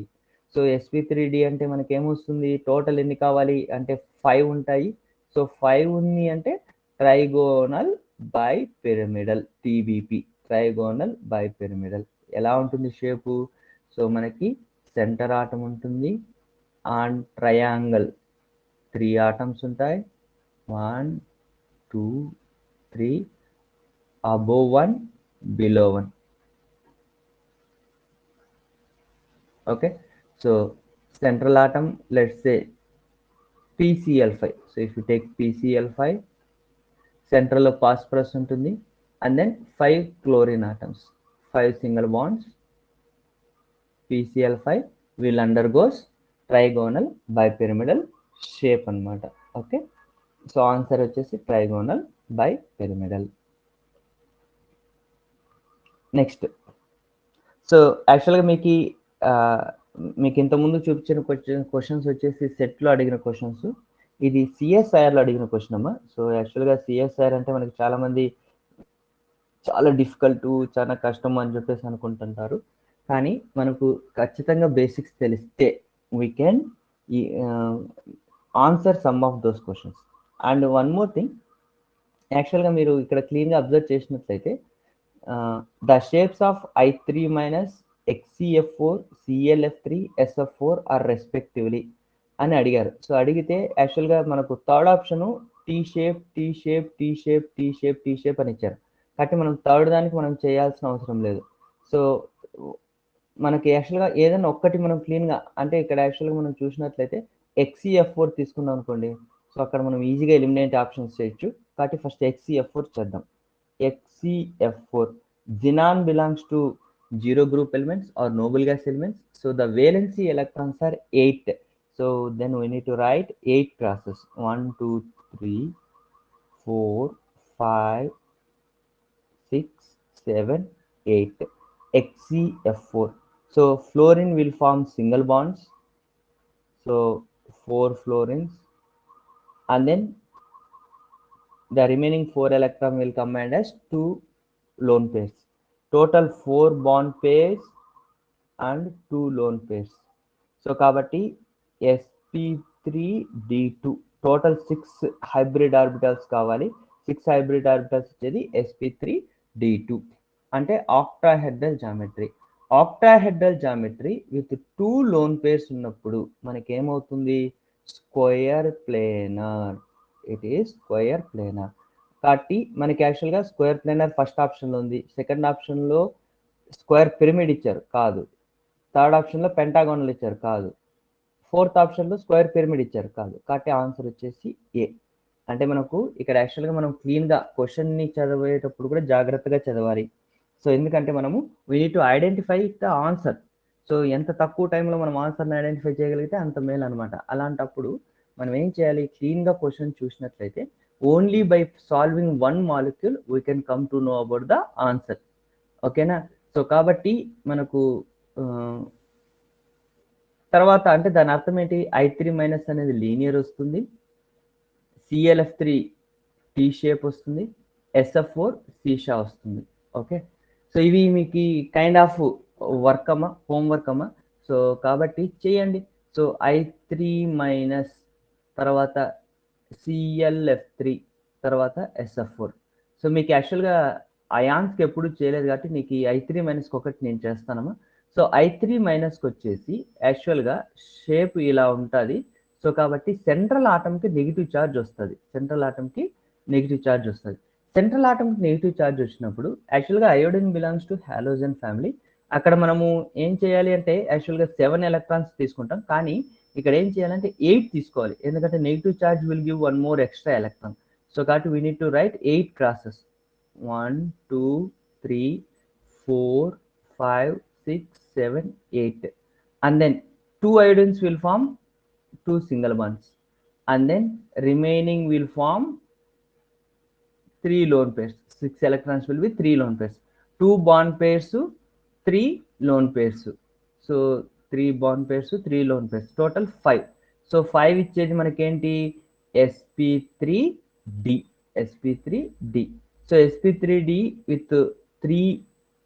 సో sp3d అంటే మనకి ఏమొస్తుంది? టోటల్ ఎన్ని కావాలి అంటే 5 ఉంటాయి. సో 5 ఉంది అంటే trigonal by pyramidal, TBP, trigonal by pyramidal. ఎలా ఉంటుంది షేపు? సో మనకి సెంటర్ ఆటం ఉంటుంది అండ్ ట్రయాంగల్ 3 ఆటమ్స్ ఉంటాయి. 1 2 3 above 1 below 1. Okay, so central atom, let's say PCl5. So if you take PCl5, central of phosphorus ఉంటుంది and then 5 chlorine atoms, 5 single bonds. PCl5 will undergoes trigonal bipyramidal shape అన్నమాట. Okay, so answer వచ్చేసి trigonal bipyramidal. Next, so యాక్చువల్గా మీకు ఇంతకుముందు చూపించిన questions వచ్చేసి సెట్లో అడిగిన క్వశ్చన్స్. ఇది సిఎస్ఐఆర్లో అడిగిన క్వశ్చన్ అమ్మా. సో యాక్చువల్గా సిఎస్ఐఆర్ అంటే మనకి చాలామంది చాలా డిఫికల్ట్, చాలా కష్టం అని చెప్పేసి అనుకుంటుంటారు. కానీ మనకు ఖచ్చితంగా బేసిక్స్ తెలిస్తే we can answer some of those questions. And one more thing, యాక్చువల్గా మీరు ఇక్కడ క్లీన్గా అబ్జర్వ్ చేసినట్లయితే the shapes of I3 minus XCF4, ClF3, SF4 or respectively అని అడిగారు. సో అడిగితే యాక్చువల్గా మనకు థర్డ్ ఆప్షను టీ షేప్ అని ఇచ్చారు. కాబట్టి మనం థర్డ్ దానికి మనం చేయాల్సిన అవసరం లేదు. సో మనకి యాక్చువల్గా ఏదైనా ఒక్కటి మనం క్లీన్గా అంటే ఇక్కడ యాక్చువల్గా మనం చూసినట్లయితే XCF4 తీసుకున్నాం అనుకోండి. సో అక్కడ మనం ఈజీగా ఎలిమినేట్ ఆప్షన్స్ చేయొచ్చు. కాబట్టి ఫస్ట్ XCF4 చేద్దాం. XCF4, xenon belongs to zero group elements or noble gas elements. So the valency electrons are 8. So then we need to write 8 crosses. 1 2 3 4 5 6 7 8. XCF4. So fluorine will form single bonds. So 4 fluorines, and then the remaining 4 electron will combine as 2 lone pairs. Total 4 bond pairs and 2 lone pairs. So kabatti sp3d2 total 6 hybrid orbitals kavali. 6 hybrid orbitals ichedi sp3d2 ante octahedral geometry. Octahedral geometry with 2 lone pairs ఉన్నప్పుడు మనకి ఏమవుతుంది? Square planar. It is square planar. కాబట్టి మనకి యాక్చువల్గా square planar first ఆప్షన్లో ఉంది. Second ఆప్షన్లో square pyramid ఇచ్చారు, కాదు. థర్డ్ ఆప్షన్లో పెంటాగోనల్ ఇచ్చారు, కాదు. ఫోర్త్ ఆప్షన్లో స్క్వేర్ పిరమిడ్ ఇచ్చారు, కాదు. కాబట్టి ఆన్సర్ వచ్చేసి ఏ. అంటే మనకు ఇక్కడ యాక్చువల్గా మనం క్లీన్గా క్వశ్చన్ని చదివేటప్పుడు కూడా జాగ్రత్తగా చదవాలి. సో ఎందుకంటే మనము we need to identify the answer. So ఎంత తక్కువ టైంలో మనం ఆన్సర్ని ఐడెంటిఫై చేయగలిగితే అంత మేలు అనమాట. అలాంటప్పుడు మనం ఏం చేయాలి? క్లీన్గా క్వశ్చన్ చూసినట్లయితే only by solving one molecule we can come to know about the answer. ఓకేనా? సో కాబట్టి మనకు తర్వాత అంటే దాని అర్థం ఏంటి? I3 మైనస్ అనేది లీనియర్ వస్తుంది, ClF3 టీ షేప్ వస్తుంది, SF4 సీషా వస్తుంది. ఓకే, సో ఇవి మీకు కైండ్ ఆఫ్ వర్క్ అమ్మా, హోంవర్క్ అమ్మా. సో కాబట్టి చేయండి. సో I3 మైనస్ తర్వాత ClF3 తర్వాత SF4. సో మీకు యాక్చువల్గా అయాన్స్కి ఎప్పుడు చేయలేదు కాబట్టి నీకు ఈ I3 మైనస్కి ఒకటి నేను చేస్తానమ్మా. సో I3 మైనస్కి వచ్చేసి యాక్చువల్గా షేప్ ఇలా ఉంటుంది. సో కాబట్టి సెంట్రల్ ఆటంకి నెగిటివ్ ఛార్జ్ వస్తుంది. సెంట్రల్ ఆటంకి నెగిటివ్ ఛార్జ్ వస్తుంది. సెంట్రల్ ఆటంకి నెగిటివ్ ఛార్జ్ వచ్చినప్పుడు యాక్చువల్గా iodine belongs to halogen family. అక్కడ మనము ఏం చేయాలి అంటే యాక్చువల్గా 7 ఎలక్ట్రాన్స్ తీసుకుంటాం, కానీ ఇక్కడ ఏం చేయాలంటే 8 తీసుకోవాలి. ఎందుకంటే negative charge will give 1 more extra electron. So కాబట్టి we need to write 8 crosses. 1 2 3 4 5 6 7 8. And then 2 iodines will form 2 single bonds, and then remaining will form 3 lone pairs. 6 electrons will be 3 lone pairs. 2 bond pairs, 3 lone pairs. So 3 bond pairs, 3 lone pairs. Total 5. So 5 ఇచ్చేది మనకేంటి sp3d sp3d. So sp3d with 3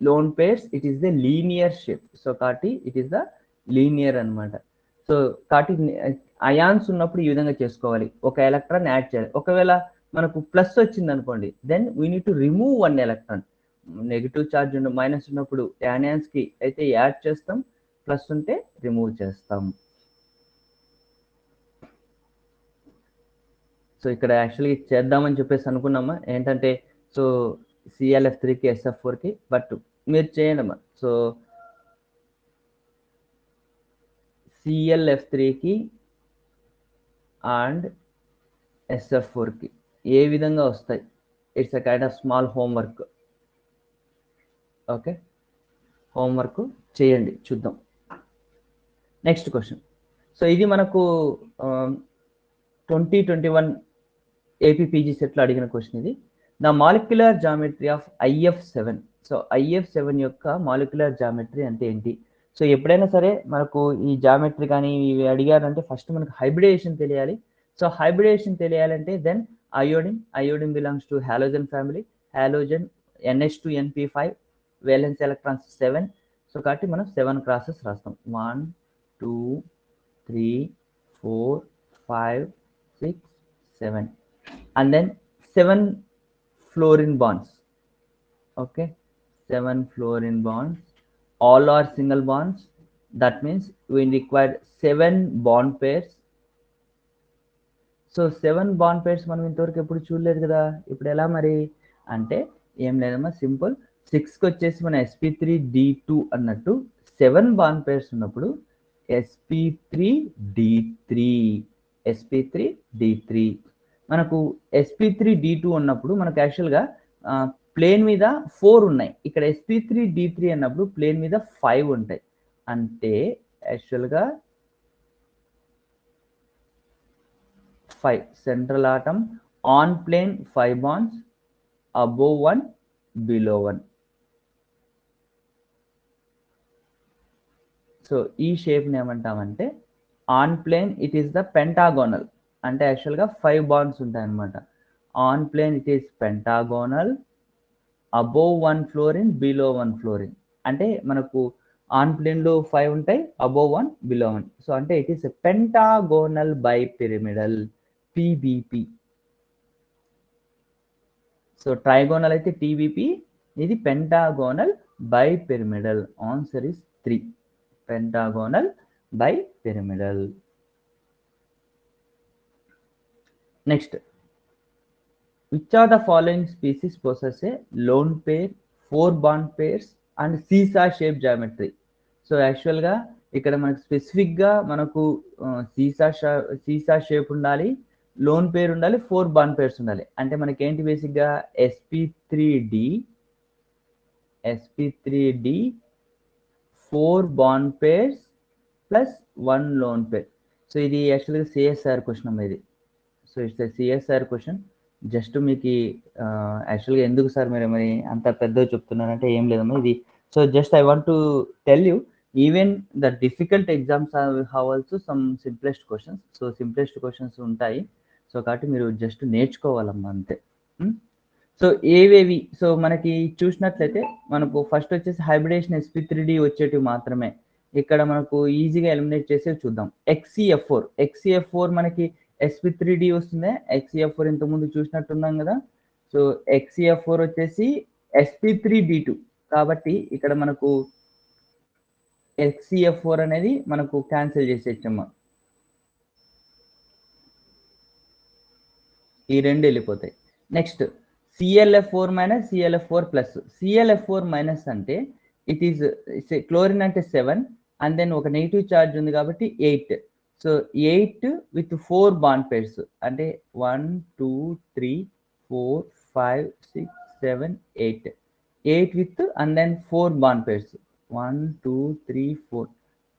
lone pairs, it is the linear shape. So కాబట్టి it is the linear అనమాట. So కాబట్టి ions ఉన్నప్పుడు ఈ విధంగా చేసుకోవాలి, ఒక ఎలక్ట్రాన్ యాడ్ చేయాలి. ఒకవేళ మనకు ప్లస్ వచ్చింది అనుకోండి, then we need to remove 1 electron. Negative charge minus ఉన్నప్పుడు యానియాన్స్ కి అయితే యాడ్ చేస్తాం, ప్లస్ ఉంటే రిమూవ్ చేస్తాం. సో ఇక్కడ యాక్చువల్గా చేద్దామని చెప్పేసి అనుకున్నామా, ఏంటంటే సో ClF3కి SF4కి, బట్ మీరు చేయండమ్మా. సో ClF3కి అండ్ SF4కి ఏ విధంగా వస్తాయి, it's a kind of small homework. Okay, homework చేయండి, చూద్దాం. Next question. సో ఇది మనకు 2021 APPG సెట్లో అడిగిన క్వశ్చన్ ఇది. The molecular geometry of IF7. So IF7 యొక్క మాలిక్యులర్ జామెట్రీ అంటే ఏంటి? సో ఎప్పుడైనా సరే మనకు ఈ జామెట్రీ కానీ ఇవి అడిగారంటే ఫస్ట్ మనకు హైబ్రిడేషన్ తెలియాలి. సో హైబ్రిడేషన్ తెలియాలంటే then iodine belongs to halogen family. Halogen NH2NP5, valence electrons 7. So కాబట్టి మనం 7 క్రాసెస్ రాస్తాం. 1 2 3 4 5 6 7, and then 7 fluorine bonds. Okay, 7 fluorine bonds, all are single bonds. That means we require 7 bond pairs. So 7 bond pairs మనం ఇంతవరకు ఎప్పుడు చూడలేదు కదా, ఇప్పుడు ఎలా మరి అంటే ఏం లేదమ్మా, సింపుల్. 6కి వచ్చేసి మన sp3d2 అన్నట్టు 7 బాండ్ పేర్స్ ఉన్నప్పుడు sp3d3 మనకు sp3d2 ఉన్నప్పుడు మనకు యాక్చువల్గా ప్లేన్ మీద 4 ఉన్నాయి. ఇక్కడ sp3d3 అన్నప్పుడు ప్లేన్ మీద 5 ఉంటాయి. అంటే యాక్చువల్గా 5 central atom, on plane 5 bonds, above 1 below 1. So ఈ షేప్ని ఏమంటామంటే on plane it is the pentagonal. అంటే యాక్చువల్గా 5 బాండ్స్ ఉంటాయి అన్నమాట. On plane it is pentagonal, above 1 fluorine, below 1 fluorine. అంటే మనకు ఆన్ ప్లేన్లో 5 ఉంటాయి, అబోవ్ 1 బిలో 1. సో అంటే it is pentagonal bipyramidal, PBP. So trigonal అయితే TBP, ఇది pentagonal bipyramidal. Answer is 3, pentagonal bipyramidal. Next, which of the following species possess a lone pair, 4 bond pairs and seesaw shape geometry? So యాక్చువల్గా ఇక్కడ మనకు స్పెసిఫిక్గా మనకు సీసా shape ఉండాలి, lone pair ఉండాలి, 4 బాండ్ పేర్స్ ఉండాలి. అంటే మనకేంటి బేసిక్గా sp3d 4 bond pairs plus 1 lone pair. So ఇది యాక్చువల్గా CSR క్వశ్చన్ అమ్మ ఇది. So it's CSR question. Just మీకు యాక్చువల్గా ఎందుకు సార్ మీరు మరి అంత పెద్దగా చెప్తున్నారంటే ఏం లేదమ్మా ఇది. So just I want to tell you, even the difficult exams have also some simplest questions. So simplest questions ఉంటాయి. సో కాబట్టి మీరు జస్ట్ నేర్చుకోవాలమ్మా అంతే. సో ఏవేవి, సో మనకి చూసినట్లయితే మనకు ఫస్ట్ వచ్చేసి హైబ్రిడేషన్ sp3d వచ్చేటివి మాత్రమే. ఇక్కడ మనకు ఈజీగా ఎలిమినేట్ చేసేవి చూద్దాం. XCF4 మనకి sp3d వస్తుంది. XCF4 ఇంతకుముందు చూసినట్టున్నాం కదా. సో XCF4 వచ్చేసి sp3d2 కాబట్టి ఇక్కడ మనకు XCF4 అనేది మనకు క్యాన్సిల్ చేసేచ్చమ్మా, ఈ రెండు వెళ్ళిపోతాయి. Next ClF4 minus ClF4 plus. ClF4 minus అంటే ఇట్ ఈస్ క్లోరిన్ అంటే 7 అండ్ దెన్ ఒక నెగిటివ్ ఛార్జ్ ఉంది కాబట్టి 8. సో 8 విత్ 4 బాండ్ పేర్స్ అంటే 1 2 3 4 5 6 7 8. 8 with and then 4 bond pairs 1 2 3 4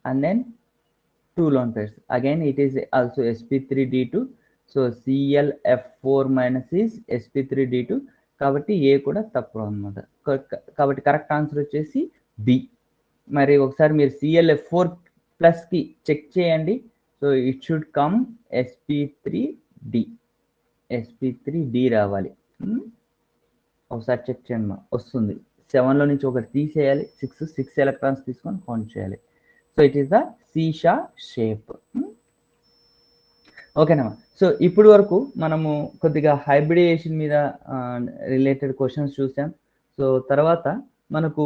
and then 2 lone pairs. Again it is also sp3d2. So ClF4 minus is sp3d2 కాబట్టి ఏ కూడా తప్పు అనమాట. కాబట్టి కరెక్ట్ ఆన్సర్ వచ్చేసి B. మరి ఒకసారి మీరు ClF4 ప్లస్కి చెక్ చేయండి. So it should come sp3d. sp3d రావాలి. ఒకసారి చెక్ చేయండి, వస్తుంది. 7లో నుంచి ఒకటి తీసేయాలి, 6 ఎలక్ట్రాన్స్ తీసుకొని కౌంట్ చేయాలి. So it is the seesaw shape. ఓకేనా. సో ఇప్పుడు వరకు మనము కొద్దిగా హైబ్రిడేషన్ మీద రిలేటెడ్ క్వశ్చన్స్ చూసాం. సో తర్వాత మనకు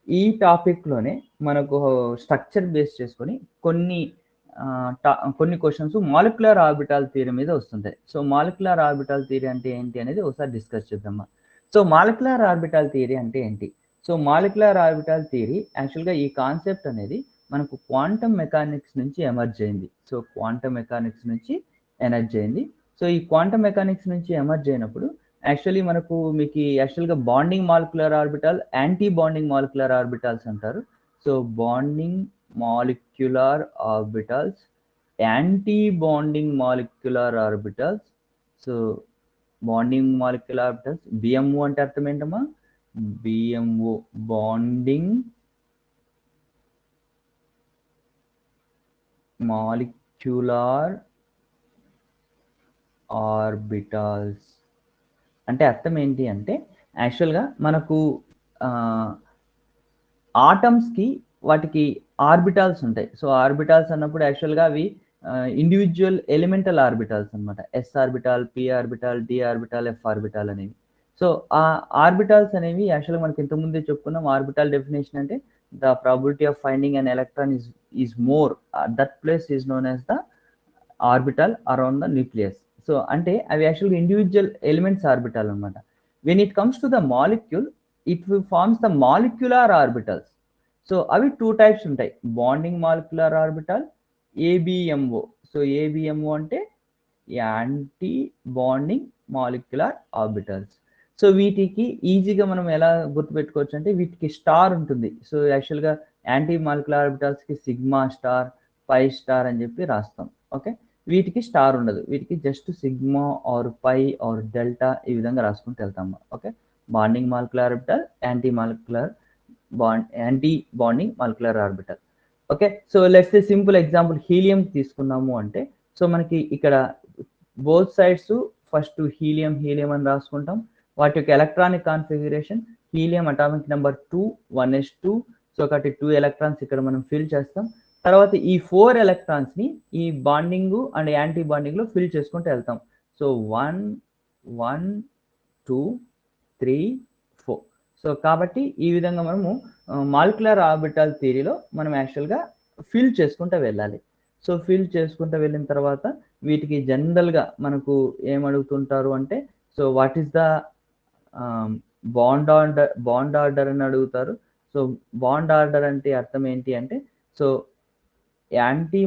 ఈ టాపిక్లోనే మనకు స్ట్రక్చర్ బేస్ చేసుకొని కొన్ని క్వశ్చన్స్ మాలిక్యులర్ ఆర్బిటాల్ థియరీ మీద వస్తుంటాయి. సో మాలిక్యులర్ ఆర్బిటాల్ థియరీ అంటే ఏంటి అనేది ఒకసారి డిస్కస్ చేద్దామా. సో మాలిక్యులర్ ఆర్బిటాల్ థియరీ అంటే ఏంటి? సో మాలిక్యులర్ ఆర్బిటాల్ థియరీ యాక్చువల్గా ఈ కాన్సెప్ట్ అనేది మనకు క్వాంటమ్ మెకానిక్స్ నుంచి ఎమర్జ్ అయింది. సో క్వాంటమ్ మెకానిక్స్ నుంచి ఎమర్జ్ అయింది. సో ఈ క్వాంటమ్ మెకానిక్స్ నుంచి ఎమర్జ్ అయినప్పుడు యాక్చువల్లీ మనకు మీకు యాక్చువల్గా bonding molecular orbital, anti bonding molecular orbitals అంటారు. So bonding molecular orbitals, anti bonding molecular orbitals. So bonding molecular orbitals, BMO అంటే అర్థం ఏంటమ్మా? బిఎంఓ బాండింగ్ మాలిక్యులర్ ఆర్బిటాల్స్ అంటే అర్థం ఏంటి అంటే యాక్చువల్గా మనకు ఆటమ్స్కి వాటికి ఆర్బిటాల్స్ ఉంటాయి. సో ఆర్బిటాల్స్ అన్నప్పుడు యాక్చువల్గా అవి ఇండివిజువల్ ఎలిమెంటల్ ఆర్బిటాల్స్ అనమాట. S orbital, P orbital, D orbital, F orbital అనేవి. సో ఆ ఆర్బిటాల్స్ అనేవి యాక్చువల్గా మనకి ఇంతకుముందే చెప్పుకున్నాం. ఆర్బిటాల్ డెఫినేషన్ అంటే the probability of finding an electron is more, that place is known as the orbital around the nucleus. So అంటే అవి యాక్చువల్గా ఇండివిజువల్ ఎలిమెంట్స్ ఆర్బిటాల్ అనమాట. When it comes to the molecule, it forms the molecular orbitals. So అవి 2 types ఉంటాయి, bonding molecular orbital, ABMO. So ABMO అంటే anti bonding molecular orbitals. So వీటికి ఈజీగా మనం ఎలా గుర్తుపెట్టుకోవచ్చు అంటే వీటికి స్టార్ ఉంటుంది. సో యాక్చువల్గా యాంటీ మాలిక్యులర్ ఆర్బిటల్స్కి సిగ్మా స్టార్, పై స్టార్ అని చెప్పి రాస్తాం. ఓకే, వీటికి స్టార్ ఉండదు, వీటికి just sigma or pi or delta ఈ విధంగా రాసుకుంటూ వెళ్తాము. Okay, bonding molecular orbital, anti bonding molecular orbital. Okay, so let's a simple example helium తీసుకున్నాము అంటే, సో మనకి ఇక్కడ బోత్ సైడ్స్ ఫస్ట్ హీలియం అని రాసుకుంటాం. వాటి యొక్క electronic configuration helium atomic number 2 1s2. So ఒకటి 2 ఎలక్ట్రాన్స్ ఇక్కడ మనం ఫిల్ చేస్తాం. తర్వాత ఈ 4 ఎలక్ట్రాన్స్ ని ఈ బాండింగ్ అండ్ యాంటీ బాండింగ్ లో ఫిల్ చేసుకుంటూ వెళ్తాం. సో 1 1 2 3 4. సో కాబట్టి ఈ విధంగా మనము మాలిక్యులర్ ఆర్బిటాల్ థియరీలో మనం యాక్చువల్గా ఫిల్ చేసుకుంటూ వెళ్ళాలి. సో ఫిల్ చేసుకుంటూ వెళ్ళిన తర్వాత వీటికి జనరల్గా మనకు ఏమడుగుతుంటారు అంటే, so what is the bond order అని అడుగుతారు. సో బాండ్ ఆర్డర్ అంటే అర్థం ఏంటి అంటే, సో యాంటీ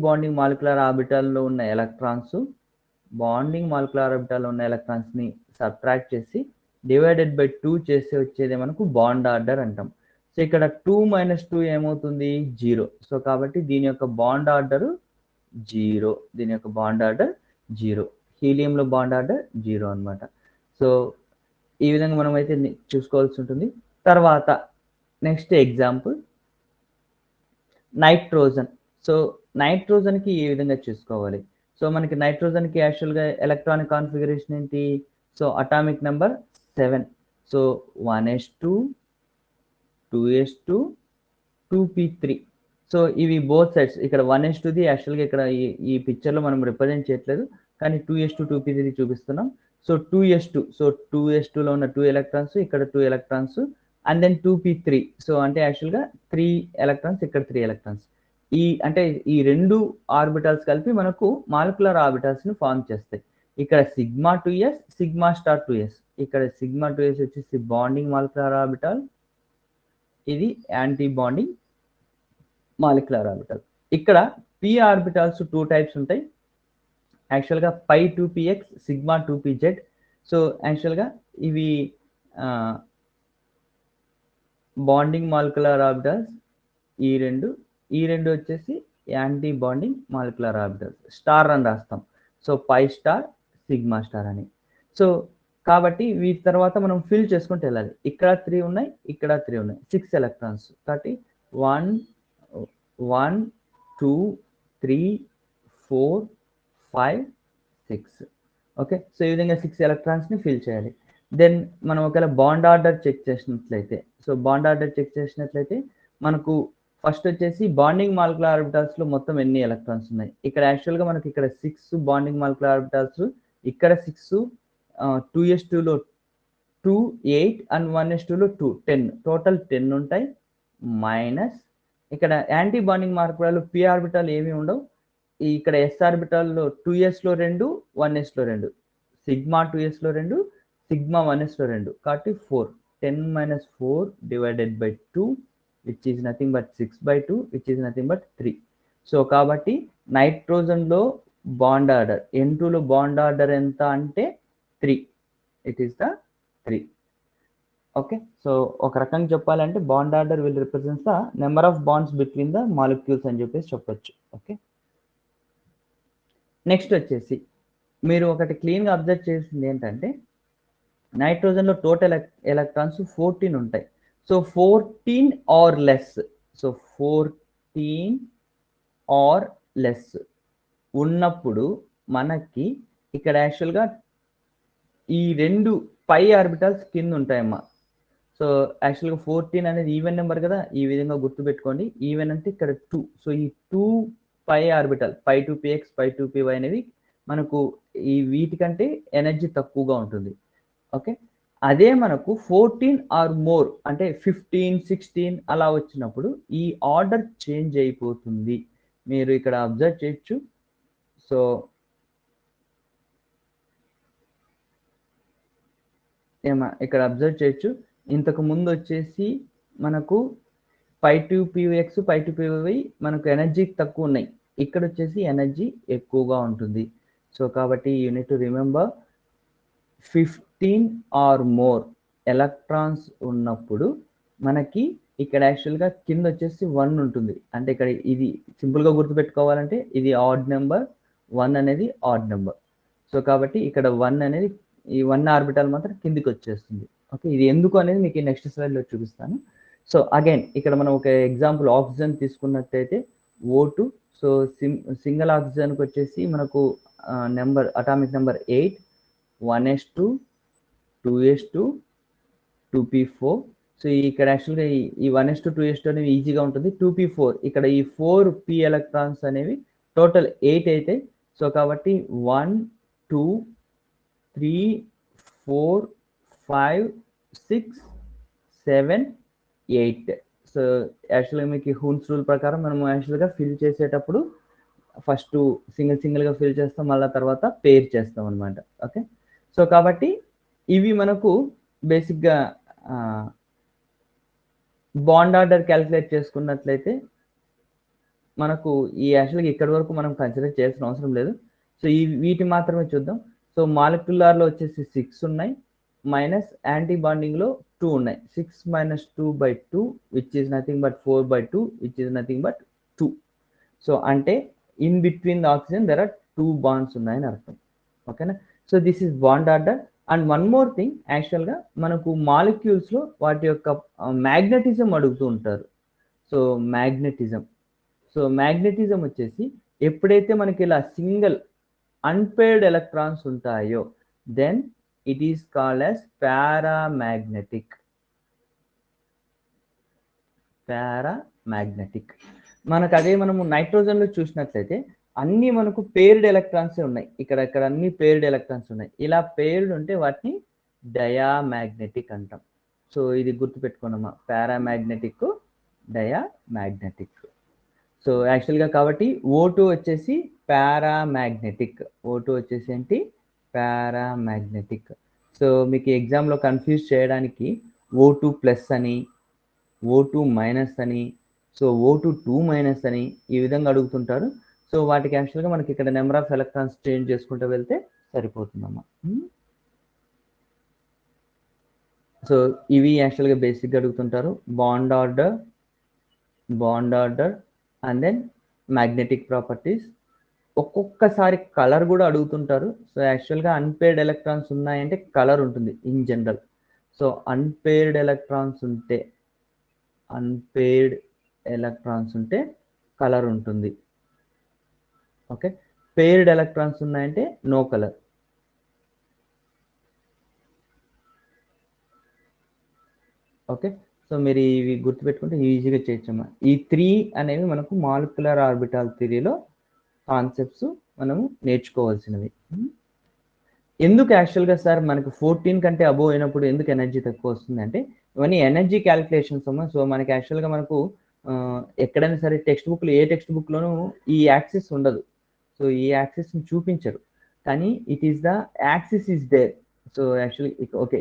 బాండింగ్ మాలిక్యులర్ ఆర్బిటాల్లో ఉన్న ఎలక్ట్రాన్స్ బాండింగ్ మాలిక్యులర్ ఆర్బిటాల్లో ఉన్న ఎలక్ట్రాన్స్ని సబ్ట్రాక్ట్ చేసి డివైడెడ్ బై 2 చేసి వచ్చేది మనకు బాండ్ ఆర్డర్ అంటాం. సో ఇక్కడ 2 - 2 ఏమవుతుంది? 0. సో కాబట్టి దీని యొక్క బాండ్ ఆర్డర్ 0. దీని యొక్క బాండ్ ఆర్డర్ 0. హీలియంలో బాండ్ ఆర్డర్ 0 అనమాట. సో ఈ విధంగా మనం అయితే చూసుకోవాల్సి ఉంటుంది. తర్వాత నెక్స్ట్ ఎగ్జాంపుల్ నైట్రోజన్. సో నైట్రోజన్కి ఏ విధంగా చూసుకోవాలి? సో మనకి నైట్రోజన్కి యాక్చువల్గా ఎలక్ట్రానిక్ కాన్ఫిగరేషన్ ఏంటి? So atomic number 7. So 1s2 2s2 2p3. So ఇవి బోత్ సైడ్స్. ఇక్కడ 1s2ది యాక్చువల్గా ఇక్కడ ఈ పిక్చర్లో మనం రిప్రజెంట్ చేయట్లేదు, కానీ 2s2 2p3 చూపిస్తున్నాం. సో 2s2, సో 2s2లో ఉన్న 2 ఎలక్ట్రాన్స్, ఇక్కడ 2 electrons, and then 2p3. So అంటే యాక్చువల్గా 3 ఎలక్ట్రాన్స్, ఇక్కడ 3 ఎలక్ట్రాన్స్. అంటే ఈ 2 ఆర్బిటాల్స్ కలిపి మనకు మాలిక్యులర్ ఆర్బిటాల్స్ ని ఫార్మ్ చేస్తాయి. ఇక్కడ sigma 2s, sigma star 2s. ఇక్కడ సిగ్మా 2s వచ్చేసి బాండింగ్ మాలిక్యులర్ ఆర్బిటాల్, ఇది యాంటీ బాండింగ్ మాలిక్యులర్ ఆర్బిటాల్. ఇక్కడ p ఆర్బిటాల్స్ 2 టైప్స్ ఉంటాయి. యాక్చువల్గా పై 2px, సిగ్మా 2pz. సో యాక్చువల్గా ఇవి బాండింగ్ మాలిక్యులర్ ఆర్బిటాల్స్. ఈ రెండు వచ్చేసి anti bonding molecular orbitals. Star అని రాస్తాం. So pi star, sigma star అని. సో కాబట్టి వీటి తర్వాత మనం ఫిల్ చేసుకుంటూ వెళ్ళాలి. ఇక్కడ 3 ఉన్నాయి, ఇక్కడ 3 ఉన్నాయి, 6 ఎలక్ట్రాన్స్. కాబట్టి 1 1 2 3 4 5 6. ఓకే, సో ఈ విధంగా 6 ఎలక్ట్రాన్స్ని ఫిల్ చేయాలి. దెన్ మనం ఒకవేళ బాండ్ ఆర్డర్ చెక్ చేసినట్లయితే, సో బాండ్ ఆర్డర్ చెక్ చేసినట్లయితే మనకు ఫస్ట్ వచ్చేసి బాండింగ్ మాలిక్యులర్ ఆర్బిటాల్స్లో మొత్తం ఎన్ని ఎలక్ట్రాన్స్ ఉన్నాయి. ఇక్కడ యాక్చువల్గా మనకి ఇక్కడ 6 బాండింగ్ మాలిక్యులర్ ఆర్బిటాల్స్, ఇక్కడ 6, 2s2లో 2 8 అండ్ 1s2లో 2 10, టోటల్ 10 ఉంటాయి. మైనస్ ఇక్కడ యాంటీ బాండింగ్ మార్పులలో p ఆర్బిటాల్ ఏమి ఉండవు. ఇక్కడ s ఆర్బిటాల్లో 2sలో 2 1sలో 2, సిగ్మా 2sలో 2 సిగ్మా 1sలో 2, కాబట్టి 4. 10 minus 4 divided by 2 which is nothing but 6/2 which is nothing but 3. So కాబట్టి నైట్రోజన్లో బాండ్ ఆర్డర్, N2లో బాండ్ ఆర్డర్ ఎంత అంటే 3. It is the 3. Okay, so ఒక రకంగా చెప్పాలంటే bond order will represents the number of wands between the molecules అని చెప్పేసి చెప్పొచ్చు. Okay, next వచ్చేసి మీరు ఒకటి క్లీన్గా అబ్జర్వ్ చేసింది ఏంటంటే నైట్రోజన్లో టోటల్ ఎలక్ట్రాన్స్ 14 ఉంటాయి. So 14 or less, so 14 or less ఉన్నప్పుడు మనకి ఇక్కడ యాక్చువల్గా ఈ 2 పై ఆర్బిటాల్స్ కింద ఉంటాయమ్మా. సో యాక్చువల్గా 14 అనేది ఈవెన్ నెంబర్ కదా, ఈ విధంగా గుర్తుపెట్టుకోండి. ఈవెన్ అంటే ఇక్కడ 2, సో ఈ 2 పై ఆర్బిటల్ పై 2px పై 2py అనేవి మనకు ఈ వీటికంటే ఎనర్జీ తక్కువగా ఉంటుంది. ఓకే, అదే మనకు 14 ఆర్ మోర్ అంటే 15 16 అలా వచ్చినప్పుడు ఈ ఆర్డర్ చేంజ్ అయిపోతుంది. మీరు ఇక్కడ అబ్జర్వ్ చేయొచ్చు. సో ఇక్కడ అబ్జర్వ్ చేయొచ్చు, ఇంతకు ముందు వచ్చేసి మనకు పై 2px పై 2py మనకు ఎనర్జీ తక్కువ ఉన్నాయి, ఇక్కడ వచ్చేసి ఎనర్జీ ఎక్కువగా ఉంటుంది. సో కాబట్టి you need to remember 15 or more electrons ఉన్నప్పుడు మనకి ఇక్కడ యాక్చువల్గా కింద వచ్చేసి 1 ఉంటుంది. అంటే ఇక్కడ ఇది సింపుల్గా గుర్తుపెట్టుకోవాలంటే ఇది ఆడ్ నెంబర్, 1 అనేది ఆడ్ నెంబర్. సో కాబట్టి ఇక్కడ 1 అనేది ఈ 1 ఆర్బిటాల్ మాత్రం కిందికి వచ్చేస్తుంది. ఓకే, ఇది ఎందుకు అనేది మీకు నెక్స్ట్ స్లైడ్లో చూపిస్తాను. సో అగైన్ ఇక్కడ మనం ఒక ఎగ్జాంపుల్ ఆక్సిజన్ తీసుకున్నట్టయితే O2. సో సింగిల్ ఆక్సిజన్కి వచ్చేసి మనకు number atomic number 8, 1s2 2s2 2p4. So ఇక్కడ యాక్చువల్గా ఈ 1s2 2s2 అనేవి ఈజీగా ఉంటుంది. 2p4 ఇక్కడ ఈ 4p ఎలక్ట్రాన్స్ అనేవి టోటల్ 8 అయితే, సో కాబట్టి 1 2 3 4 5 6 7 8. సో యాక్చువల్గా మీకు హూన్స్ రూల్ ప్రకారం మనం యాక్చువల్గా ఫిల్ చేసేటప్పుడు ఫస్ట్ సింగిల్గా ఫిల్ చేస్తాం, మళ్ళీ తర్వాత పేర్ చేస్తాం అనమాట. ఓకే, సో కాబట్టి ఇవి మనకు బేసిక్గా బాండ్ ఆర్డర్ క్యాలిక్యులేట్ చేసుకున్నట్లయితే మనకు ఈ యాక్చువల్గా ఇక్కడి వరకు మనం కన్సిడర్ చేయాల్సిన అవసరం లేదు. సో వీటి మాత్రమే చూద్దాం. సో మాలిక్యులర్లో వచ్చేసి 6 ఉన్నాయి, మైనస్ యాంటీ బాండింగ్లో 2 ఉన్నాయి. 6 minus 2/2 which is nothing but 4/2 which is nothing but 2. So అంటే in between the oxygen there are 2 bonds ఉన్నాయని అర్థం. ఓకేనా, so this is bond order. And one more thing, యాక్చువల్గా మనకు మాలిక్యూల్స్లో వాటి యొక్క మ్యాగ్నెటిజం అడుగుతూ ఉంటారు. సో మ్యాగ్నెటిజం వచ్చేసి ఎప్పుడైతే మనకి ఇలా సింగిల్ అన్పేర్డ్ ఎలక్ట్రాన్స్ ఉంటాయో then it is called as paramagnetic. మనకు అదే మనము నైట్రోజన్లో చూసినట్లయితే అన్ని మనకు పేర్డ్ ఎలక్ట్రాన్స్ ఉన్నాయి. ఇక్కడ అన్ని పేర్డ్ ఎలక్ట్రాన్స్ ఉన్నాయి. ఇలా పేర్డ్ ఉంటే వాటిని డయామాగ్నెటిక్ అంటాం. సో ఇది గుర్తుపెట్టుకున్నామా, పారామాగ్నెటిక్ డయామాగ్నెటిక్. సో యాక్చువల్గా కాబట్టి O2 వచ్చేసి పారామాగ్నెటిక్. O2 వచ్చేసి ఏంటి, పారామాగ్నెటిక్. సో మీకు ఎగ్జామ్లో కన్ఫ్యూజ్ చేయడానికి O2+ అని, O2- అని, సో O2 అని ఈ విధంగా అడుగుతుంటారు. సో వాటికి యాక్చువల్గా మనకి ఇక్కడ నెంబర్ ఆఫ్ ఎలక్ట్రాన్స్ చేంజ్ చేసుకుంటూ వెళ్తే సరిపోతుందమ్మా. సో ఇవి యాక్చువల్గా బేసిక్గా అడుగుతుంటారు, bond order and then magnetic properties. ఒక్కొక్కసారి కలర్ కూడా అడుగుతుంటారు. సో యాక్చువల్గా అన్పేర్డ్ ఎలక్ట్రాన్స్ ఉన్నాయంటే కలర్ ఉంటుంది in general. So unpaired electrons ఉంటే కలర్ ఉంటుంది. ఓకే, పేర్డ్ ఎలక్ట్రాన్స్ ఉన్నాయంటే నో కలర్. ఓకే, సో మీరు ఇవి గుర్తుపెట్టుకుంటే ఈజీగా చేయొచ్చమ్మా. ఈ 3 అనేవి మనకు మాలిక్యులర్ ఆర్బిటాల్ థియరీలో కాన్సెప్ట్స్ మనము నేర్చుకోవాల్సినవి. ఎందుకు యాక్చువల్గా సార్ మనకు 14 కంటే అబోవ్ అయినప్పుడు ఎందుకు ఎనర్జీ తక్కువ వస్తుంది అంటే ఇవన్నీ ఎనర్జీ క్యాలిక్యులేషన్స్ అమ్మా. సో మనకి యాక్చువల్గా మనకు ఎక్కడైనా సరే టెక్స్ట్ బుక్లో ఏ టెక్స్ట్ బుక్లోనూ ఈ యాక్సిస్ ఉండదు. సో ఈ యాక్సిస్ని చూపించరు, కానీ it is the axis is there. So actually okay,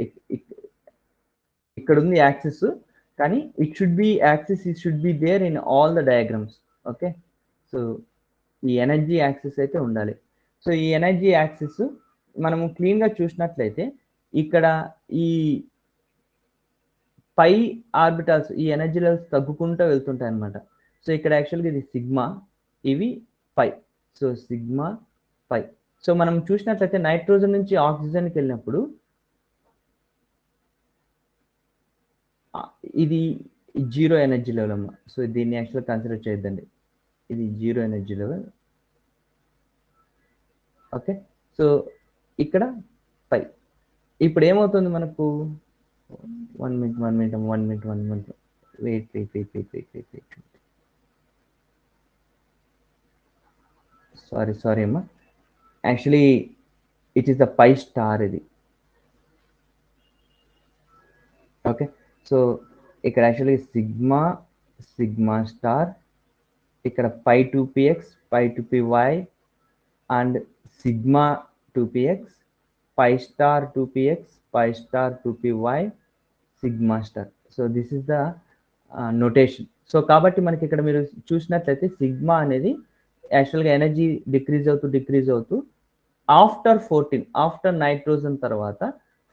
ఇక్కడ ఉంది యాక్సిస్, కానీ it should be axis, it should be there in all the diagrams. Okay, so ఈ ఎనర్జీ యాక్సిస్ అయితే ఉండాలి. సో ఈ ఎనర్జీ యాక్సిస్ మనము క్లీన్గా చూసినట్లయితే ఇక్కడ ఈ పై ఆర్బిటాల్స్, ఈ ఎనర్జీ లెవెల్స్ తగ్గుకుంటూ వెళ్తుంటాయి అనమాట. సో ఇక్కడ యాక్చువల్గా ఇది సిగ్మా, ఇవి pi. So sigma pi. So మనం చూసినట్లయితే నైట్రోజన్ నుంచి ఆక్సిజన్కి వెళ్ళినప్పుడు ఇది 0 ఎనర్జీ లెవెల్ అమ్మా. సో దీన్ని యాక్చువల్గా కన్సిడర్ చేయొద్దండి, ఇది 0 ఎనర్జీ లెవెల్. ఓకే, సో ఇక్కడ పై. ఇప్పుడు ఏమవుతుంది మనకు, 1 మినిట్ వెయిట్. సారీ అమ్మా, actually it is the pi star ఇది. ఓకే, సో ఇక్కడ యాక్చువల్లీ సిగ్మా స్టార్, ఇక్కడ pi 2px, pi 2py and sigma 2px, pi star 2px, pi star 2py, sigma star. So this is the notation. So కాబట్టి మనకి ఇక్కడ మీరు చూసినట్లయితే sigma అనేది యాక్చువల్గా ఎనర్జీ డిక్రీజ్ అవుతూ ఆఫ్టర్ నైట్రోజన్ తర్వాత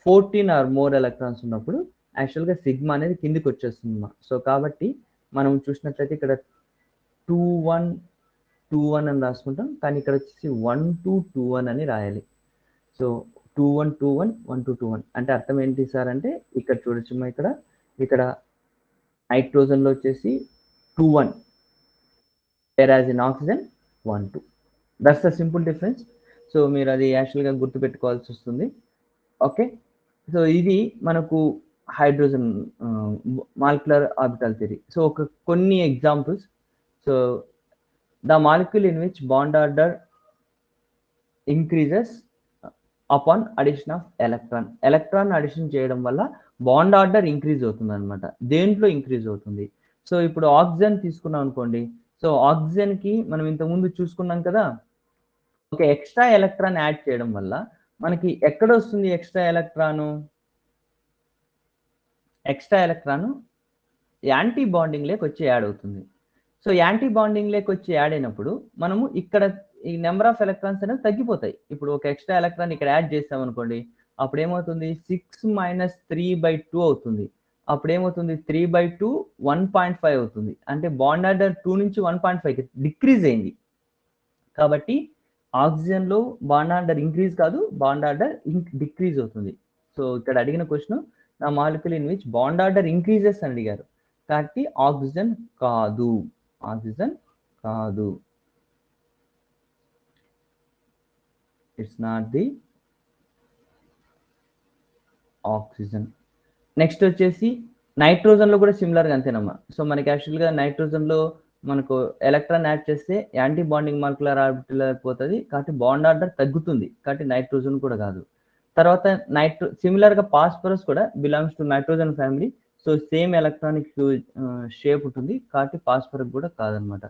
14 ఆర్ మోర్ ఎలక్ట్రాన్స్ ఉన్నప్పుడు యాక్చువల్గా సిగ్మా అనేది కిందికి వచ్చేస్తుంది. సో కాబట్టి మనం చూసినట్లయితే ఇక్కడ 2-1-2-1 అని రాసుకుంటాం, కానీ ఇక్కడ వచ్చేసి 1-2-2-1 అని రాయాలి. సో 2-1-2-1, 1-2-2-1 అంటే అర్థం ఏంటి సార్ అంటే ఇక్కడ చూడొచ్చమ్మా, ఇక్కడ నైట్రోజన్లో వచ్చేసి 2-1, whereas in oxygen 1-2. That's the simple difference. So మీరు అది యాక్చువల్గా గుర్తుపెట్టుకోవాల్సి వస్తుంది. ఓకే, సో ఇది మనకు hydrogen molecular orbital theory. So కొన్ని examples. So the molecule in which bond order increases upon addition of electron addition చేయడం వల్ల బాండ్ ఆర్డర్ ఇంక్రీజ్ అవుతుంది అనమాట. దేంట్లో ఇంక్రీజ్ అవుతుంది? సో ఇప్పుడు ఆక్సిజన్ తీసుకున్నాం అనుకోండి. సో ఆక్సిజన్ కి మనం ఇంతకుముందు చూసుకున్నాం కదా, ఒక ఎక్స్ట్రా ఎలక్ట్రాన్ యాడ్ చేయడం వల్ల మనకి ఎక్కడ వస్తుంది ఎక్స్ట్రా ఎలక్ట్రాను యాంటీ బాండింగ్ లేక వచ్చి యాడ్ అవుతుంది. సో యాంటీ బాండింగ్ లేక వచ్చి యాడ్ అయినప్పుడు మనము ఇక్కడ ఈ నెంబర్ ఆఫ్ ఎలక్ట్రాన్స్ అనేవి తగ్గిపోతాయి. ఇప్పుడు ఒక ఎక్స్ట్రా ఎలక్ట్రాన్ ఇక్కడ యాడ్ చేస్తాం అనుకోండి, అప్పుడు ఏమవుతుంది 6 - 3/2 అవుతుంది. అప్పుడు ఏమవుతుంది 3/2 1.5 అవుతుంది. అంటే బాండ్ ఆర్డర్ 2 నుంచి 1.5 డిక్రీజ్ అయింది. కాబట్టి ఆక్సిజన్ లో బాండ్ ఆర్డర్ ఇంక్రీజ్ కాదు, బాండ్ ఆర్డర్ డిక్రీజ్ అవుతుంది. సో ఇక్కడ అడిగిన క్వశ్చన్ నా molecule in which bond order increases అని అడిగారు, కాబట్టి ఆక్సిజన్ కాదు. It's not the oxygen. Next వచ్చేసి నైట్రోజన్ లో కూడా సిమిలర్ గా అంతేనమ్మా. సో మనకి యాక్చువల్ గా నైట్రోజన్ లో మనకు ఎలక్ట్రాన్ యాడ్ చేస్తే యాంటీ బాండింగ్ మాలిక్యులర్ ఆర్బిటల్ పోతుంది, కాబట్టి బాండ్ ఆర్డర్ తగ్గుతుంది, కాబట్టి నైట్రోజన్ కూడా కాదు. తర్వాత సిమిలర్ గా ఫాస్ఫరస్ కూడా belongs to nitrogen family. So same electronic shape ఉంటుంది, కాబట్టి ఫాస్ఫరస్ కూడా కాదనమాట.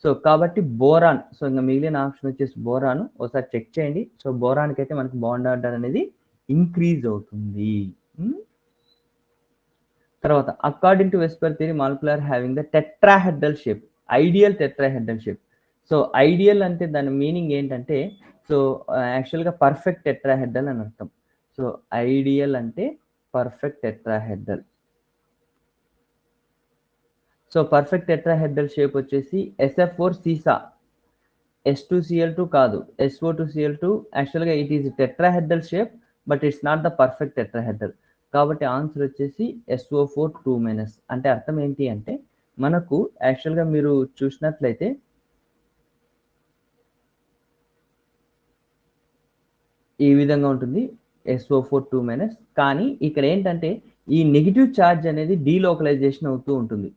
సో కాబట్టి బోరాన్. సో ఇంకా మిగిలిన ఆప్షన్ వచ్చేసి బోరాన్. ఒకసారి చెక్ చేయండి. సో బోరాన్కి అయితే మనకి బాండ్ ఆర్డర్ అనేది ఇంక్రీజ్ అవుతుంది. తర్వాత according to VSEPR theory molecular having the tetrahedral shape, ideal tetrahedral shape. So ideal అంటే దాని మీనింగ్ ఏంటంటే, సో యాక్చువల్గా పర్ఫెక్ట్ టెట్రాహెడ్రల్ అని అర్థం. సో ఐడియల్ అంటే perfect tetrahedral. So perfect tetrahedral shape వచ్చేసి SF4 సీసా, S2Cl2 కాదు, SO2Cl2. యాక్చువల్గా it is tetrahedral shape, but it's not the perfect tetrahedral. కాబట్టి ఆన్సర్ వచ్చేసి SO4 2-. అంటే అర్థం ఏంటి అంటే మనకు యాక్చువల్గా మీరు చూసినట్లయితే ఈ విధంగా ఉంటుంది SO4 2-, కానీ ఇక్కడ ఏంటంటే ఈ నెగిటివ్ ఛార్జ్ అనేది డీలోకలైజేషన్ అవుతూ ఉంటుంది.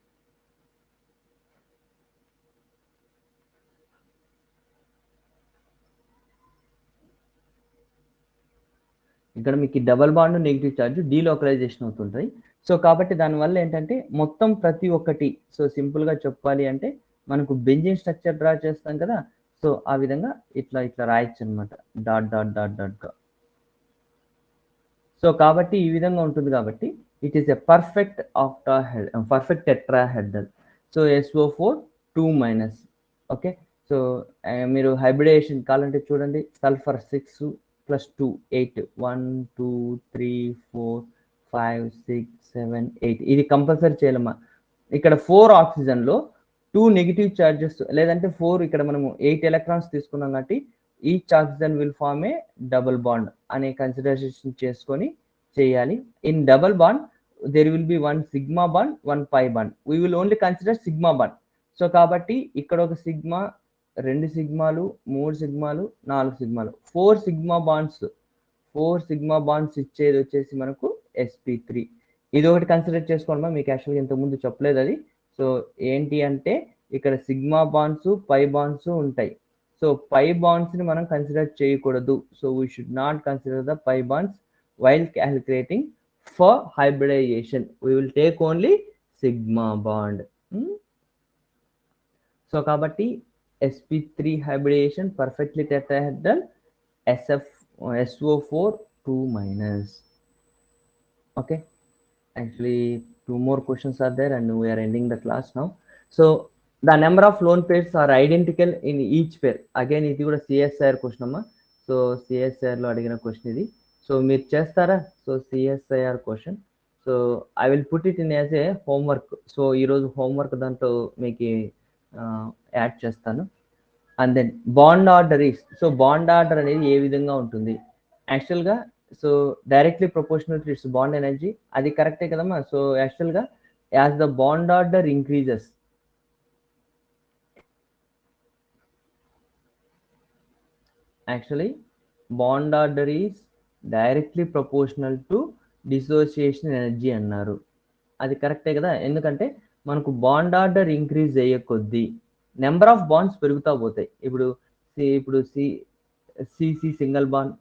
ఇక్కడ మీకు double bond negative charge delocalisation అవుతుంటాయి. సో కాబట్టి దానివల్ల ఏంటంటే మొత్తం ప్రతి ఒక్కటి, సో సింపుల్గా చెప్పాలి అంటే మనకు బెంజీన్ స్ట్రక్చర్ డ్రా చేస్తాం కదా, సో ఆ విధంగా ఇట్లా ఇట్లా రాయొచ్చు అనమాట, డాట్ డాట్ డాట్ డాట్గా. సో కాబట్టి ఈ విధంగా ఉంటుంది కాబట్టి it is a perfect perfect tetrahedral. So SO4 2-. Okay, so మీరు హైబ్రిడేషన్ కావాలంటే చూడండి, సల్ఫర్ 6 + 2 8 1 2 3 4 5 6 7 8 ఇది కంపల్సరీ చేయాలమ్మా. ఇక్కడ 4 ఆక్సిజన్లో 2 నెగిటివ్ చార్జెస్ లేదంటే 4, ఇక్కడ మనము 8 ఎలక్ట్రాన్స్ తీసుకున్నాం కాబట్టి each oxygen will form a double bond అనే కన్సిడరేషన్ చేసుకొని చేయాలి. In double bond there will be one sigma bond, one pi bond. We will only consider sigma bond. So కాబట్టి ఇక్కడ ఒక సిగ్మా, 2 సిగ్మాలు, 3 సిగ్మాలు, 4 సిగ్మాలు, 4 సిగ్మా బాండ్స్ ఇచ్చేది వచ్చేసి మనకు sp3. ఇది ఒకటి కన్సిడర్ చేసుకోండి, మీకు యాక్చువల్గా ఇంతకుముందు చెప్పలేదు అది. సో ఏంటి అంటే ఇక్కడ సిగ్మా బాండ్స్, పై బాండ్స్ ఉంటాయి. సో పై బాండ్స్ని మనం కన్సిడర్ చేయకూడదు. So we should not consider the pi bonds while calculating for hybridization. We will take only sigma bond. So kabatti sp3 hybridization perfectly tetrahedral, SO4 2-. Okay, actually 2 more questions are there and we are ending the class now. So the number of lone pairs are identical in each pair. Again ఇది కూడా CSIR question అమ్మా. So సిఎస్ఐఆర్లో అడిగిన question ఇది. So మీరు చేస్తారా? So CSIR question, so I will put it in as a homework. So ఈరోజు homework దాంట్లో మీకు యాడ్ చేస్తాను. And then bond order is, so bond order అనేది ఏ విధంగా ఉంటుంది యాక్చువల్గా? So directly proportional to its bond energy, అది కరెక్టే కదమ్మా. సో యాక్చువల్గా as the bond order increases, actually bond order is directly proportional to dissociation energy అన్నారు. అది కరెక్టే కదా, ఎందుకంటే మనకు బాండ్ ఆర్డర్ ఇంక్రీజ్ అయ్యే కొద్దీ నెంబర్ ఆఫ్ బాండ్స్ పెరుగుతూ పోతాయి. ఇప్పుడు C single bond,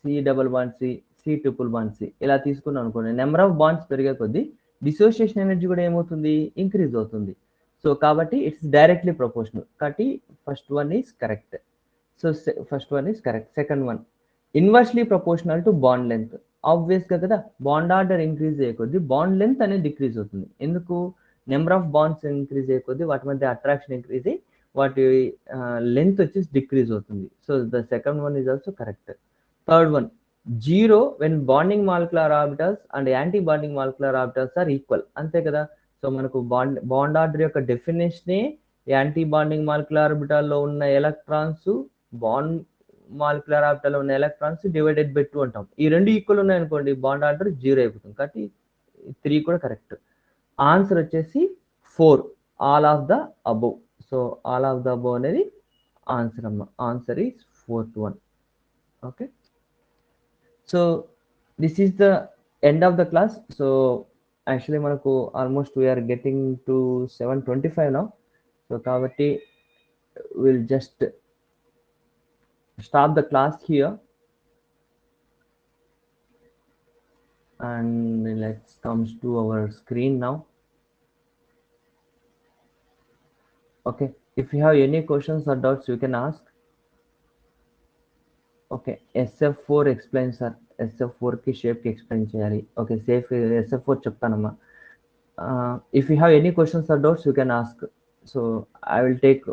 C double bond, C triple bond, C ఇలా తీసుకున్నాం అనుకోండి, నెంబర్ ఆఫ్ బాండ్స్ పెరిగే కొద్దీ డిసోసియేషన్ ఎనర్జీ కూడా ఏమవుతుంది, ఇంక్రీజ్ అవుతుంది. సో కాబట్టి ఇట్స్ డైరెక్ట్లీ ప్రపోర్షనల్, కాబట్టి first one is correct. So first one is correct. Second one inversely proportional to bond length. ఆబ్వియస్గా కదా, బాండ్ ఆర్డర్ ఇంక్రీజ్ అయ్యే కొద్దీ బాండ్ లెంత్ అనేది డిక్రీజ్ అవుతుంది. ఎందుకు? నెంబర్ ఆఫ్ బాండ్స్ ఇంక్రీజ్ అయ్యే కొద్దీ వాటి మధ్య అట్రాక్షన్ ఇంక్రీజ్ అయ్యి వాటి లెంత్ వచ్చేసి డిక్రీజ్ అవుతుంది. So the second one is also correct. Third one, zero when bonding molecular orbitals and anti bonding molecular orbitals are equal. అంతే కదా. సో మనకు బాండ్ ఆర్డర్ యొక్క డెఫినేషనే యాంటీ బాండింగ్ మాలిక్యులర్ ఆర్బిటాల్లో ఉన్న ఎలక్ట్రాన్స్ బాండ్ మాలిక్యులర్ ఆర్బిటాల్లో ఉన్న ఎలక్ట్రాన్స్ డివైడెడ్ బై 2 అంటాం. ఈ రెండు ఈక్వల్ ఉన్నాయి అనుకోండి, బాండ్ ఆర్డర్ 0 అయిపోతుంది. కాబట్టి 3 కూడా కరెక్ట్. ఆన్సర్ వచ్చేసి 4, all of the above. So all of the above అనేది ఆన్సర్ అమ్మ. Answer is 4th one. Okay, so this is the end of the class. So actually మనకు almost we're getting to 7:25 now. So కాబట్టి will just stop the class here and let's come to our screen now. Okay, if you have any questions or doubts you can ask. Okay, SF4 explain sir. SF4 ki shape ki explain cheyali. Okay, safe SF4 cheptanamma. If you have any questions or doubts you can ask. So I will take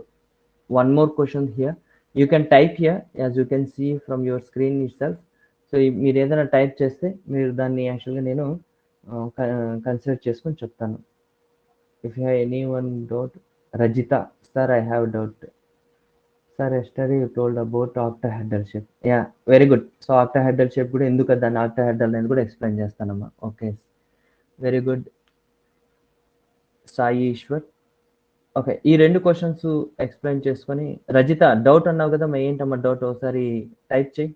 one more question here. You can type here as you can see from your screen itself. So మీరు ఏదైనా type చేస్తే మీరు దాన్ని యాక్చువల్గా నేను consider చేసుకొని చెప్తాను. If you have any one doubt, Rajitha sir I have doubt sir, yesterday you told about octahedral shape. Yeah, very good. So octahedral shape కూడా ఎందుకు దాన్ని ఆక్టాహెడ్రల్ అనేది కూడా ఎక్స్ప్లెయిన్ చేస్తానమ్మా. Okay, very good. Sai Eshwar, okay. ఈ 2 క్వెషన్స్ ఎక్స్‌ప్లెయిన్ చేసుకొని Rajitha doubt అన్నావు కదా! ఏంటమ్మా డౌట్ ఒకసారి టైప్ చెయి.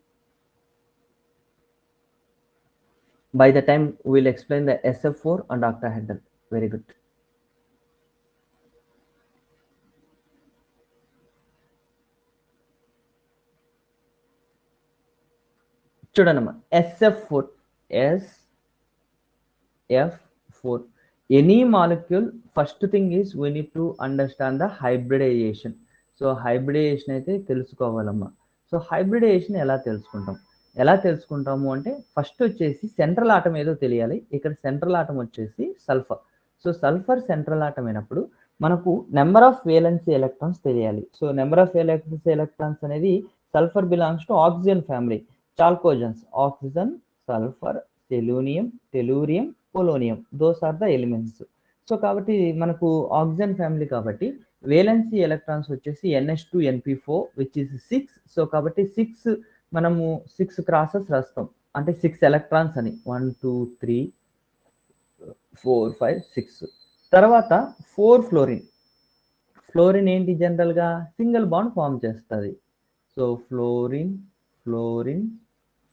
By the time will explain the SF4 and octahedral. Very good. చూడండమ్మా SF4 SF4 any molecule first thing is we need to understand the hybridization. So hybridization అయితే తెలుసుకోవాలమ్మా. So hybridisation ఎలా తెలుసుకుంటాము అంటే ఫస్ట్ వచ్చేసి central atom ఏదో తెలియాలి. ఇక్కడ సెంట్రల్ ఆటం వచ్చేసి sulphur. So sulphur central atom అయినప్పుడు మనకు నెంబర్ ఆఫ్ వేలెన్సీ ఎలక్ట్రాన్స్ తెలియాలి. So number of valency electrons అనేది sulphur belongs to oxygen family. Chalcogens oxygen, sulphur, selenium, tellurium, polonium those are the elements. So కాబట్టి మనకు oxygen family కాబట్టి valency electrons వచ్చేసి NH2NP4 which is 6. So కాబట్టి 6 మనము 6 crosses రాస్తాం అంటే 6 ఎలక్ట్రాన్స్ అని 1 2 3 4 5 6. తర్వాత 4 ఫ్లోరిన్. ఫ్లోరిన్ ఏంటి జనరల్గా సింగిల్ బాండ్ ఫామ్ చేస్తుంది. So fluorine fluorine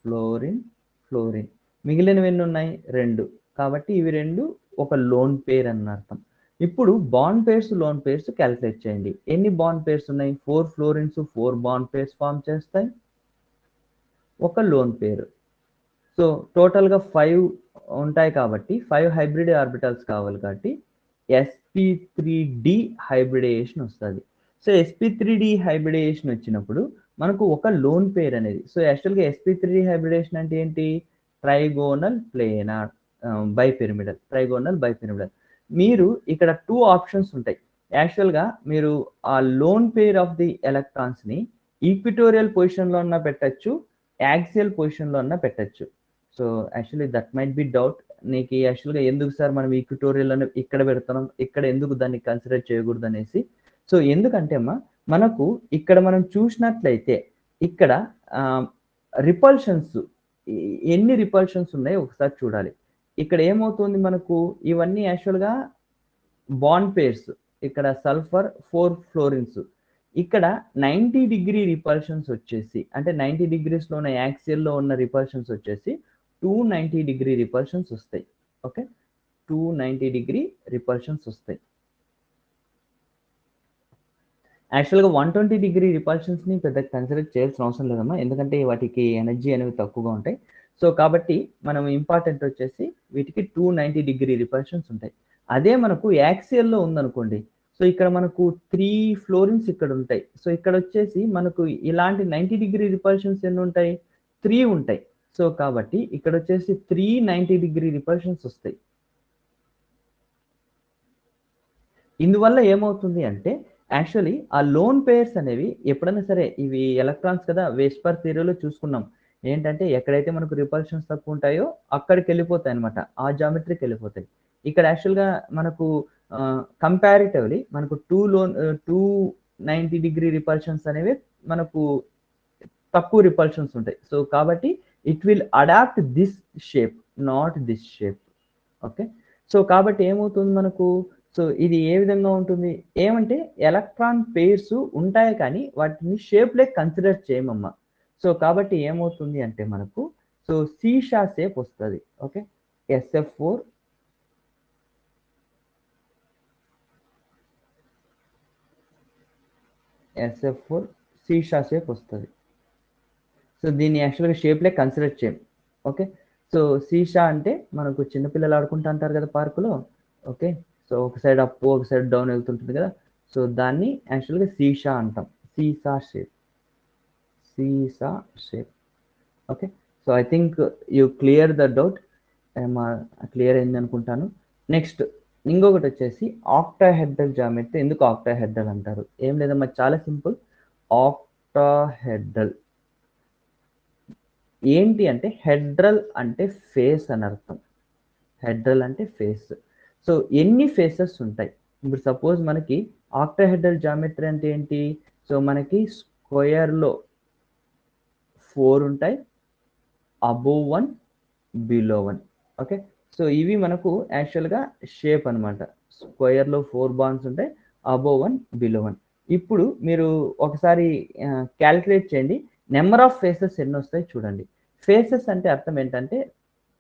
fluorine fluorine మిగిలినవి ఎన్ని ఉన్నాయి 2. కాబట్టి ఇవి 2 ఒక లోన్ పేర్ అని అర్థం. ఇప్పుడు bond pairs loan pairs calculate చేయండి. ఎన్ని బాండ్ పేర్స్ ఉన్నాయి 4 ఫ్లోరిన్స్ 4 బాండ్ పేర్స్ ఫామ్ చేస్తాయి ఒక లోన్ పేరు. సో టోటల్గా 5 ఉంటాయి కాబట్టి 5 హైబ్రిడ్ ఆర్బిటల్స్ కావాలి కాబట్టి sp3d హైబ్రిడైజేషన్ వస్తుంది. సో sp3d హైబ్రిడైజేషన్ వచ్చినప్పుడు మనకు ఒక లోన్ పేర్ అనేది. సో యాక్చువల్గా sp3d హైబ్రిడైజేషన్ అంటే ఏంటి trigonal planar bipyramidal. Trigonal bipyramidal. మీరు ఇక్కడ 2 ఆప్షన్స్ ఉంటాయి. యాక్చువల్గా మీరు ఆ లోన్ పేర్ ఆఫ్ ది ఎలక్ట్రాన్స్ని ఈక్విటోరియల్ పొజిషన్లో ఉన్న పెట్టచ్చు, యాక్సియల్ పొజిషన్లో ఉన్న పెట్టచ్చు. So actually that might be doubt నీకు యాక్చువల్గా ఎందుకు సార్ మనం ఈక్విటోరియల్ అని ఇక్కడ పెడుతున్నాం, ఇక్కడ ఎందుకు దాన్ని కన్సిడర్ చేయకూడదు అనేసి. సో ఎందుకంటే అమ్మా మనకు ఇక్కడ మనం చూసినట్లయితే ఇక్కడ రిపల్షన్స్ ఎన్ని రిపల్షన్స్ ఉన్నాయో ఒకసారి చూడాలి. ఇక్కడ ఏమవుతుంది మనకు ఇవన్నీ యాక్చువల్గా బాండ్ పేర్స్. ఇక్కడ సల్ఫర్ 4 ఫ్లోరిన్స్. ఇక్కడ 90 డిగ్రీ రిపల్షన్స్ వచ్చేసి అంటే 90 డిగ్రీస్లో ఉన్న యాక్సియల్లో ఉన్న రిపల్షన్స్ వచ్చేసి 290 డిగ్రీ రిపల్షన్స్ వస్తాయి. ఓకే 290 డిగ్రీ రిపల్షన్స్ వస్తాయి. యాక్చువల్గా 120 డిగ్రీ రిపల్షన్స్ని పెద్ద కన్సిడర్ చేయాల్సిన అవసరం లేదమ్మా, ఎందుకంటే వాటికి ఎనర్జీ అనేవి తక్కువగా ఉంటాయి. సో కాబట్టి మనం ఇంపార్టెంట్ వచ్చేసి వీటికి 290 డిగ్రీ రిపల్షన్స్ ఉంటాయి. అదే మనకు యాక్సియల్లో ఉందనుకోండి, సో ఇక్కడ మనకు 3 ఫ్లోరిన్స్ ఇక్కడ ఉంటాయి. సో ఇక్కడ వచ్చేసి మనకు ఇలాంటి 90 డిగ్రీ రిపల్షన్స్ ఎన్ని ఉంటాయి 3 ఉంటాయి. సో కాబట్టి ఇక్కడ వచ్చేసి 390 డిగ్రీ రిపల్షన్స్ వస్తాయి. ఇందువల్ల ఏమవుతుంది అంటే యాక్చువల్లీ ఆ లోన్ పేర్స్ అనేవి ఎప్పుడైనా సరే ఇవి ఎలక్ట్రాన్స్ కదా, వేస్పర్ థియరీలో చూసుకున్నాం ఏంటంటే ఎక్కడైతే మనకు రిపల్షన్స్ తక్కువ ఉంటాయో అక్కడికి వెళ్ళిపోతాయి అనమాట, ఆ జామెట్రీకి వెళ్ళిపోతాయి. ఇక్కడ యాక్చువల్గా మనకు కంపారిటివ్లీ మనకు 290 డిగ్రీ రిపల్షన్స్ అనేవి మనకు తక్కువ రిపల్షన్స్ ఉంటాయి. సో కాబట్టి it will adapt this shape not this shape. Okay so కాబట్టి ఏమవుతుంది మనకు, సో ఇది ఏ విధంగా ఉంటుంది ఏమంటే ఎలక్ట్రాన్ పేర్స్ ఉంటాయి కానీ వాటిని షేప్లే కన్సిడర్ చేయమమ్మా. సో కాబట్టి ఏమవుతుంది అంటే మనకు సో సీషా షేప్ వస్తుంది. ఓకే SF4 సీషా షేప్ వస్తుంది. సో దీన్ని యాక్చువల్గా షేప్లే కన్సిడర్ చేయం. ఓకే సో సీషా అంటే మనకు చిన్నపిల్లలు ఆడుకుంటూ అంటారు కదా పార్కులో. ఓకే సో ఒక సైడ్ అప్ ఒక సైడ్ డౌన్ వెళ్తుంటుంది కదా, సో దాన్ని యాక్చువల్గా సీషా అంటాం. సీసా shape. Okay so I think you clear the doubt. Clear అయింది అనుకుంటాను. నెక్స్ట్ ఇంకొకటి వచ్చేసి ఆక్టాహెడ్రల్ జామెట్రీ. ఎందుకు ఆక్టాహెడ్రల్ అంటారు, ఏం లేదమ్మా చాలా సింపుల్. ఆక్టాహెడ్రల్ ఏంటి అంటే హెడ్రల్ అంటే ఫేస్ అని అర్థం. హెడ్రల్ అంటే ఫేస్. సో ఎన్ని ఫేసెస్ ఉంటాయి ఇప్పుడు సపోజ్ మనకి ఆక్టాహెడ్రల్ జామెట్రీ అంటే ఏంటి, సో మనకి స్క్వేర్లో 4 ఉంటాయి, అబోవ్ 1 బిలో 1. ఓకే సో ఇవి మనకు యాక్చువల్గా షేప్ అనమాట. స్క్వేర్లో 4 బాండ్స్ ఉంటాయి, అబోవ్ 1 బిలో 1. ఇప్పుడు మీరు ఒకసారి క్యాలిక్యులేట్ చేయండి. నెంబర్ ఆఫ్ ఫేసెస్ ఎన్ని వస్తాయి చూడండి. ఫేసెస్ అంటే అర్థం ఏంటంటే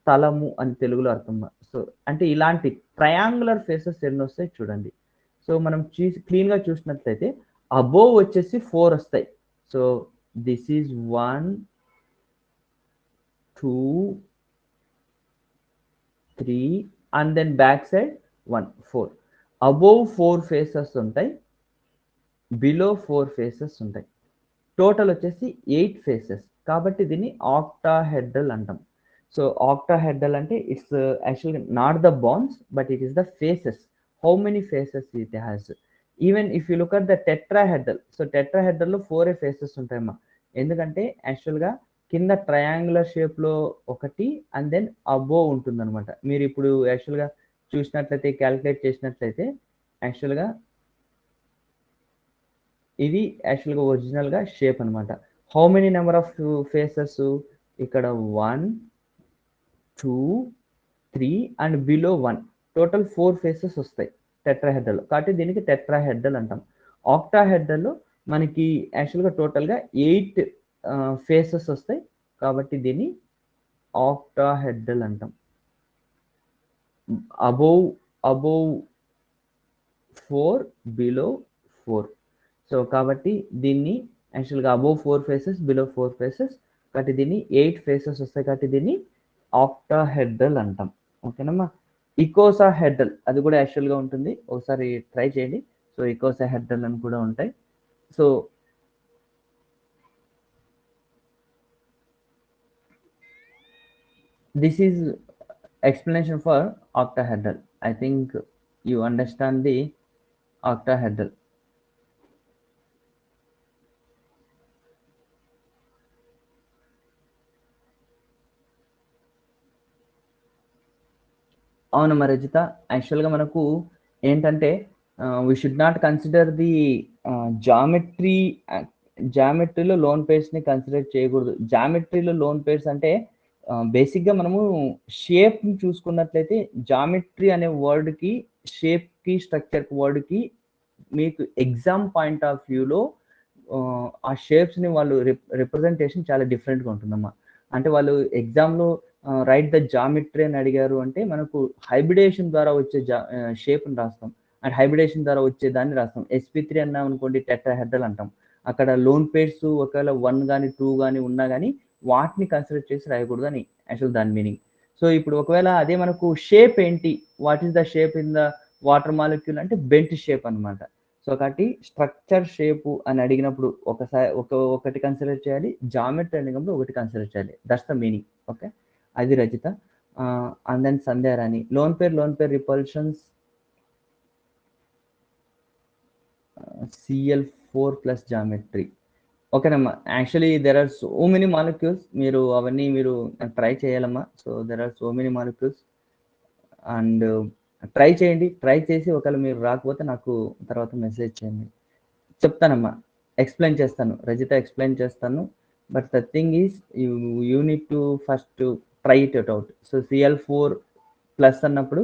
తలము అని తెలుగులో అర్థం. సో అంటే ఇలాంటి ట్రయాంగులర్ ఫేసెస్ ఎన్ని వస్తాయి చూడండి. సో మనం క్లీన్గా చూసినట్లయితే అబోవ్ వచ్చేసి 4 వస్తాయి. So this is 1 2 3 and then back side 1 4. Above 4 faces ఉంటాయి, బిలో 4 ఫేసెస్ ఉంటాయి. టోటల్ వచ్చేసి 8 ఫేసెస్. కాబట్టి దీన్ని ఆక్టాహెడ్రల్ అంటాం. సో ఆక్టాహెడ్రల్ అంటే ఇట్స్ యాక్చువల్గా not the bonds but it is the faces. How many faces it has. Even if you look at the tetrahedral, so టెట్రాహెడ్రల్లో 4 faces ఉంటాయమ్మా. ఎందుకంటే యాక్చువల్గా కింద ట్రయాంగులర్ షేప్లో ఒకటి అండ్ దెన్ అబోవ్ ఉంటుందన్నమాట. మీరు ఇప్పుడు యాక్చువల్గా చూసినట్లయితే క్యాలిక్యులేట్ చేసినట్లయితే యాక్చువల్గా ఇది యాక్చువల్గా ఒరిజినల్గా షేప్ అనమాట. How many number of faces ఇక్కడ 1 2 3 అండ్ బిలో 1 టోటల్ 4 ఫేసెస్ వస్తాయి టెట్రాహెడ్రల్. కాబట్టి దీనికి టెట్రాహెడ్రల్ అంటాం. ఆక్టాహెడ్రల్లో మనకి యాక్చువల్గా టోటల్గా 8 ఫేసెస్ వస్తాయి. కాబట్టి దీన్ని ఆక్టాహెడ్రల్ అంటాం. Above 4 below 4. సో కాబట్టి దీన్ని యాక్చువల్గా అబోవ్ 4 ఫేసెస్ బిలో 4 ఫేసెస్ కాబట్టి దీన్ని 8 ఫేసెస్ వస్తాయి. కాబట్టి దీన్ని ఆక్టాహెడ్రల్ అంటాం. ఓకేనమ్మా. ఇకోసాహెడ్రల్ అది కూడా యాక్చువల్గా ఉంటుంది, ఒకసారి ట్రై చేయండి. సో ఇకోసాహెడ్రల్ అని కూడా ఉంటాయి. So this is explanation for octahedral. I think you understand the octahedral. అవునమ్మా రజిత, యాక్చువల్గా మనకు ఏంటంటే we should not consider the geometry. జామెట్రీలో లోన్ పేర్స్ని కన్సిడర్ చేయకూడదు. జామెట్రీలో లోన్ పేర్స్ అంటే బేసిక్గా మనము షేప్ని చూసుకున్నట్లయితే జామెట్రీ అనే వర్డ్కి, షేప్కి, స్ట్రక్చర్ వర్డ్కి మీకు ఎగ్జామ్ పాయింట్ ఆఫ్ వ్యూలో ఆ షేప్స్ని వాళ్ళు రిప్రజెంటేషన్ చాలా డిఫరెంట్గా ఉంటుందమ్మా. అంటే వాళ్ళు ఎగ్జామ్లో రైట్ ద జామెట్రీ అని అడిగారు అంటే మనకు హైబ్రిడేషన్ ద్వారా వచ్చే షేప్ని రాస్తాం, అండ్ హైబ్రిడేషన్ ద్వారా వచ్చే దాన్ని రాస్తాం. SP3 అన్నాం అనుకోండి టెట్రాహెడ్రల్ అంటాం. అక్కడ లోన్ పేర్స్ ఒకవేళ 1 కానీ 2 కానీ ఉన్నా కానీ వాటిని కన్సిడర్ చేసి రాయకూడదు అని యాక్చువల్ దాని మీనింగ్. సో ఇప్పుడు ఒకవేళ అదే మనకు షేప్ ఏంటి, what is the shape in the water molecule అంటే బెంట్ షేప్ అనమాట. సో కాబట్టి స్ట్రక్చర్ షేపు అని అడిగినప్పుడు ఒకటి కన్సిడర్ చేయాలి, జామెట్రీ అడిగినప్పుడు ఒకటి కన్సిడర్ చేయాలి. That's the meaning. ఓకే, అది Rajitha. And then Sandhyarani, lone pair repulsions Cl4 plus geometry. ఓకేనమ్మా. Actually there are so many molecules, మీరు అవన్నీ మీరు ట్రై చేయాలమ్మా. So there are so many molecules and try చేయండి. ట్రై చేసి ఒకవేళ మీరు రాకపోతే నాకు తర్వాత మెసేజ్ చేయండి, చెప్తానమ్మా, ఎక్స్ప్లెయిన్ చేస్తాను రజిత, ఎక్స్ప్లెయిన్ చేస్తాను. But the thing is you need to first try it out. So Cl4 plus అన్నప్పుడు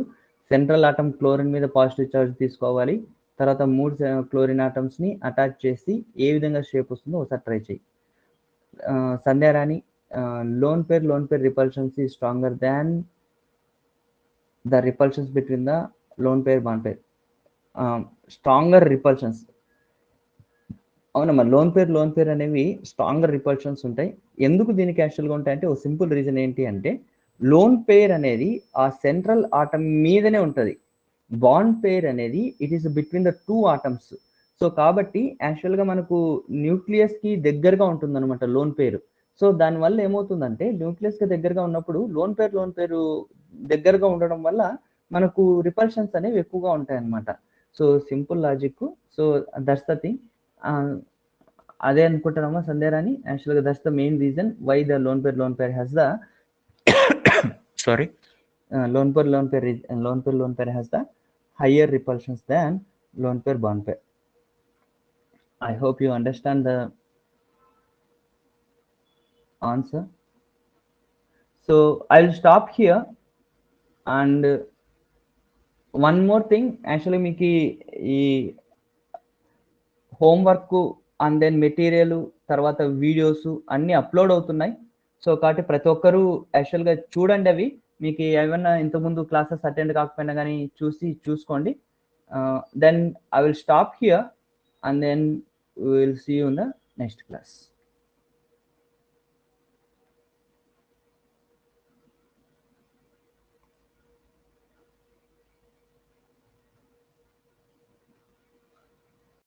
సెంట్రల్ ఆటమ్ క్లోరిన్ మీద పాజిటివ్ చార్జ్ తీసుకోవాలి. తర్వాత 3 క్లోరిన్ ఆటమ్స్ని అటాచ్ చేసి ఏ విధంగా షేప్ వస్తుందో ఒకసారి ట్రై చేయి. సంధ్యారాణి, లోన్ పేర్ రిపల్షన్స్ ఈ stronger than the repulsions between the lone pair bond pair. Stronger repulsions. అవునమ్మా, లోన్ పేర్ అనేవి స్ట్రాంగర్ రిపల్షన్స్ ఉంటాయి. ఎందుకు దీనికి యాక్చువల్గా ఉంటాయంటే ఒక సింపుల్ రీజన్ ఏంటి అంటే లోన్ పేర్ అనేది ఆ సెంట్రల్ ఆటమ్ మీదనే ఉంటుంది. బాండ్ పేర్ అనేది it is between the 2 atoms. So కాబట్టి యాక్చువల్గా మనకు న్యూక్లియస్కి దగ్గరగా ఉంటుంది అనమాట లోన్ పేరు. సో దానివల్ల ఏమవుతుందంటే న్యూక్లియస్కి దగ్గరగా ఉన్నప్పుడు లోన్ పేరు దగ్గరగా ఉండడం వల్ల మనకు రిపల్షన్స్ అనేవి ఎక్కువగా ఉంటాయి అన్నమాట. So simple logic. So that's the thing. అదే అనుకుంటున్నామా సంధ్యారాణి, యాక్చువల్గా that's the main reason why the lone pair has the sorry lone pair has the higher repulsions than lone pair bond pair. I hope you understand the answer. So I'll stop here. And one more thing, actually మీకు ఈ homework and then material తర్వాత videos అన్నీ upload అవుతున్నాయి. So కాబట్టి ప్రతి ఒక్కరూ యాక్చువల్గా చూడండి, అవి మీకు ఏమైనా ఇంతకుముందు క్లాసెస్ అటెండ్ కాకపోయినా కానీ చూసుకోండి. Then I will stop here and then we will see you in the next class.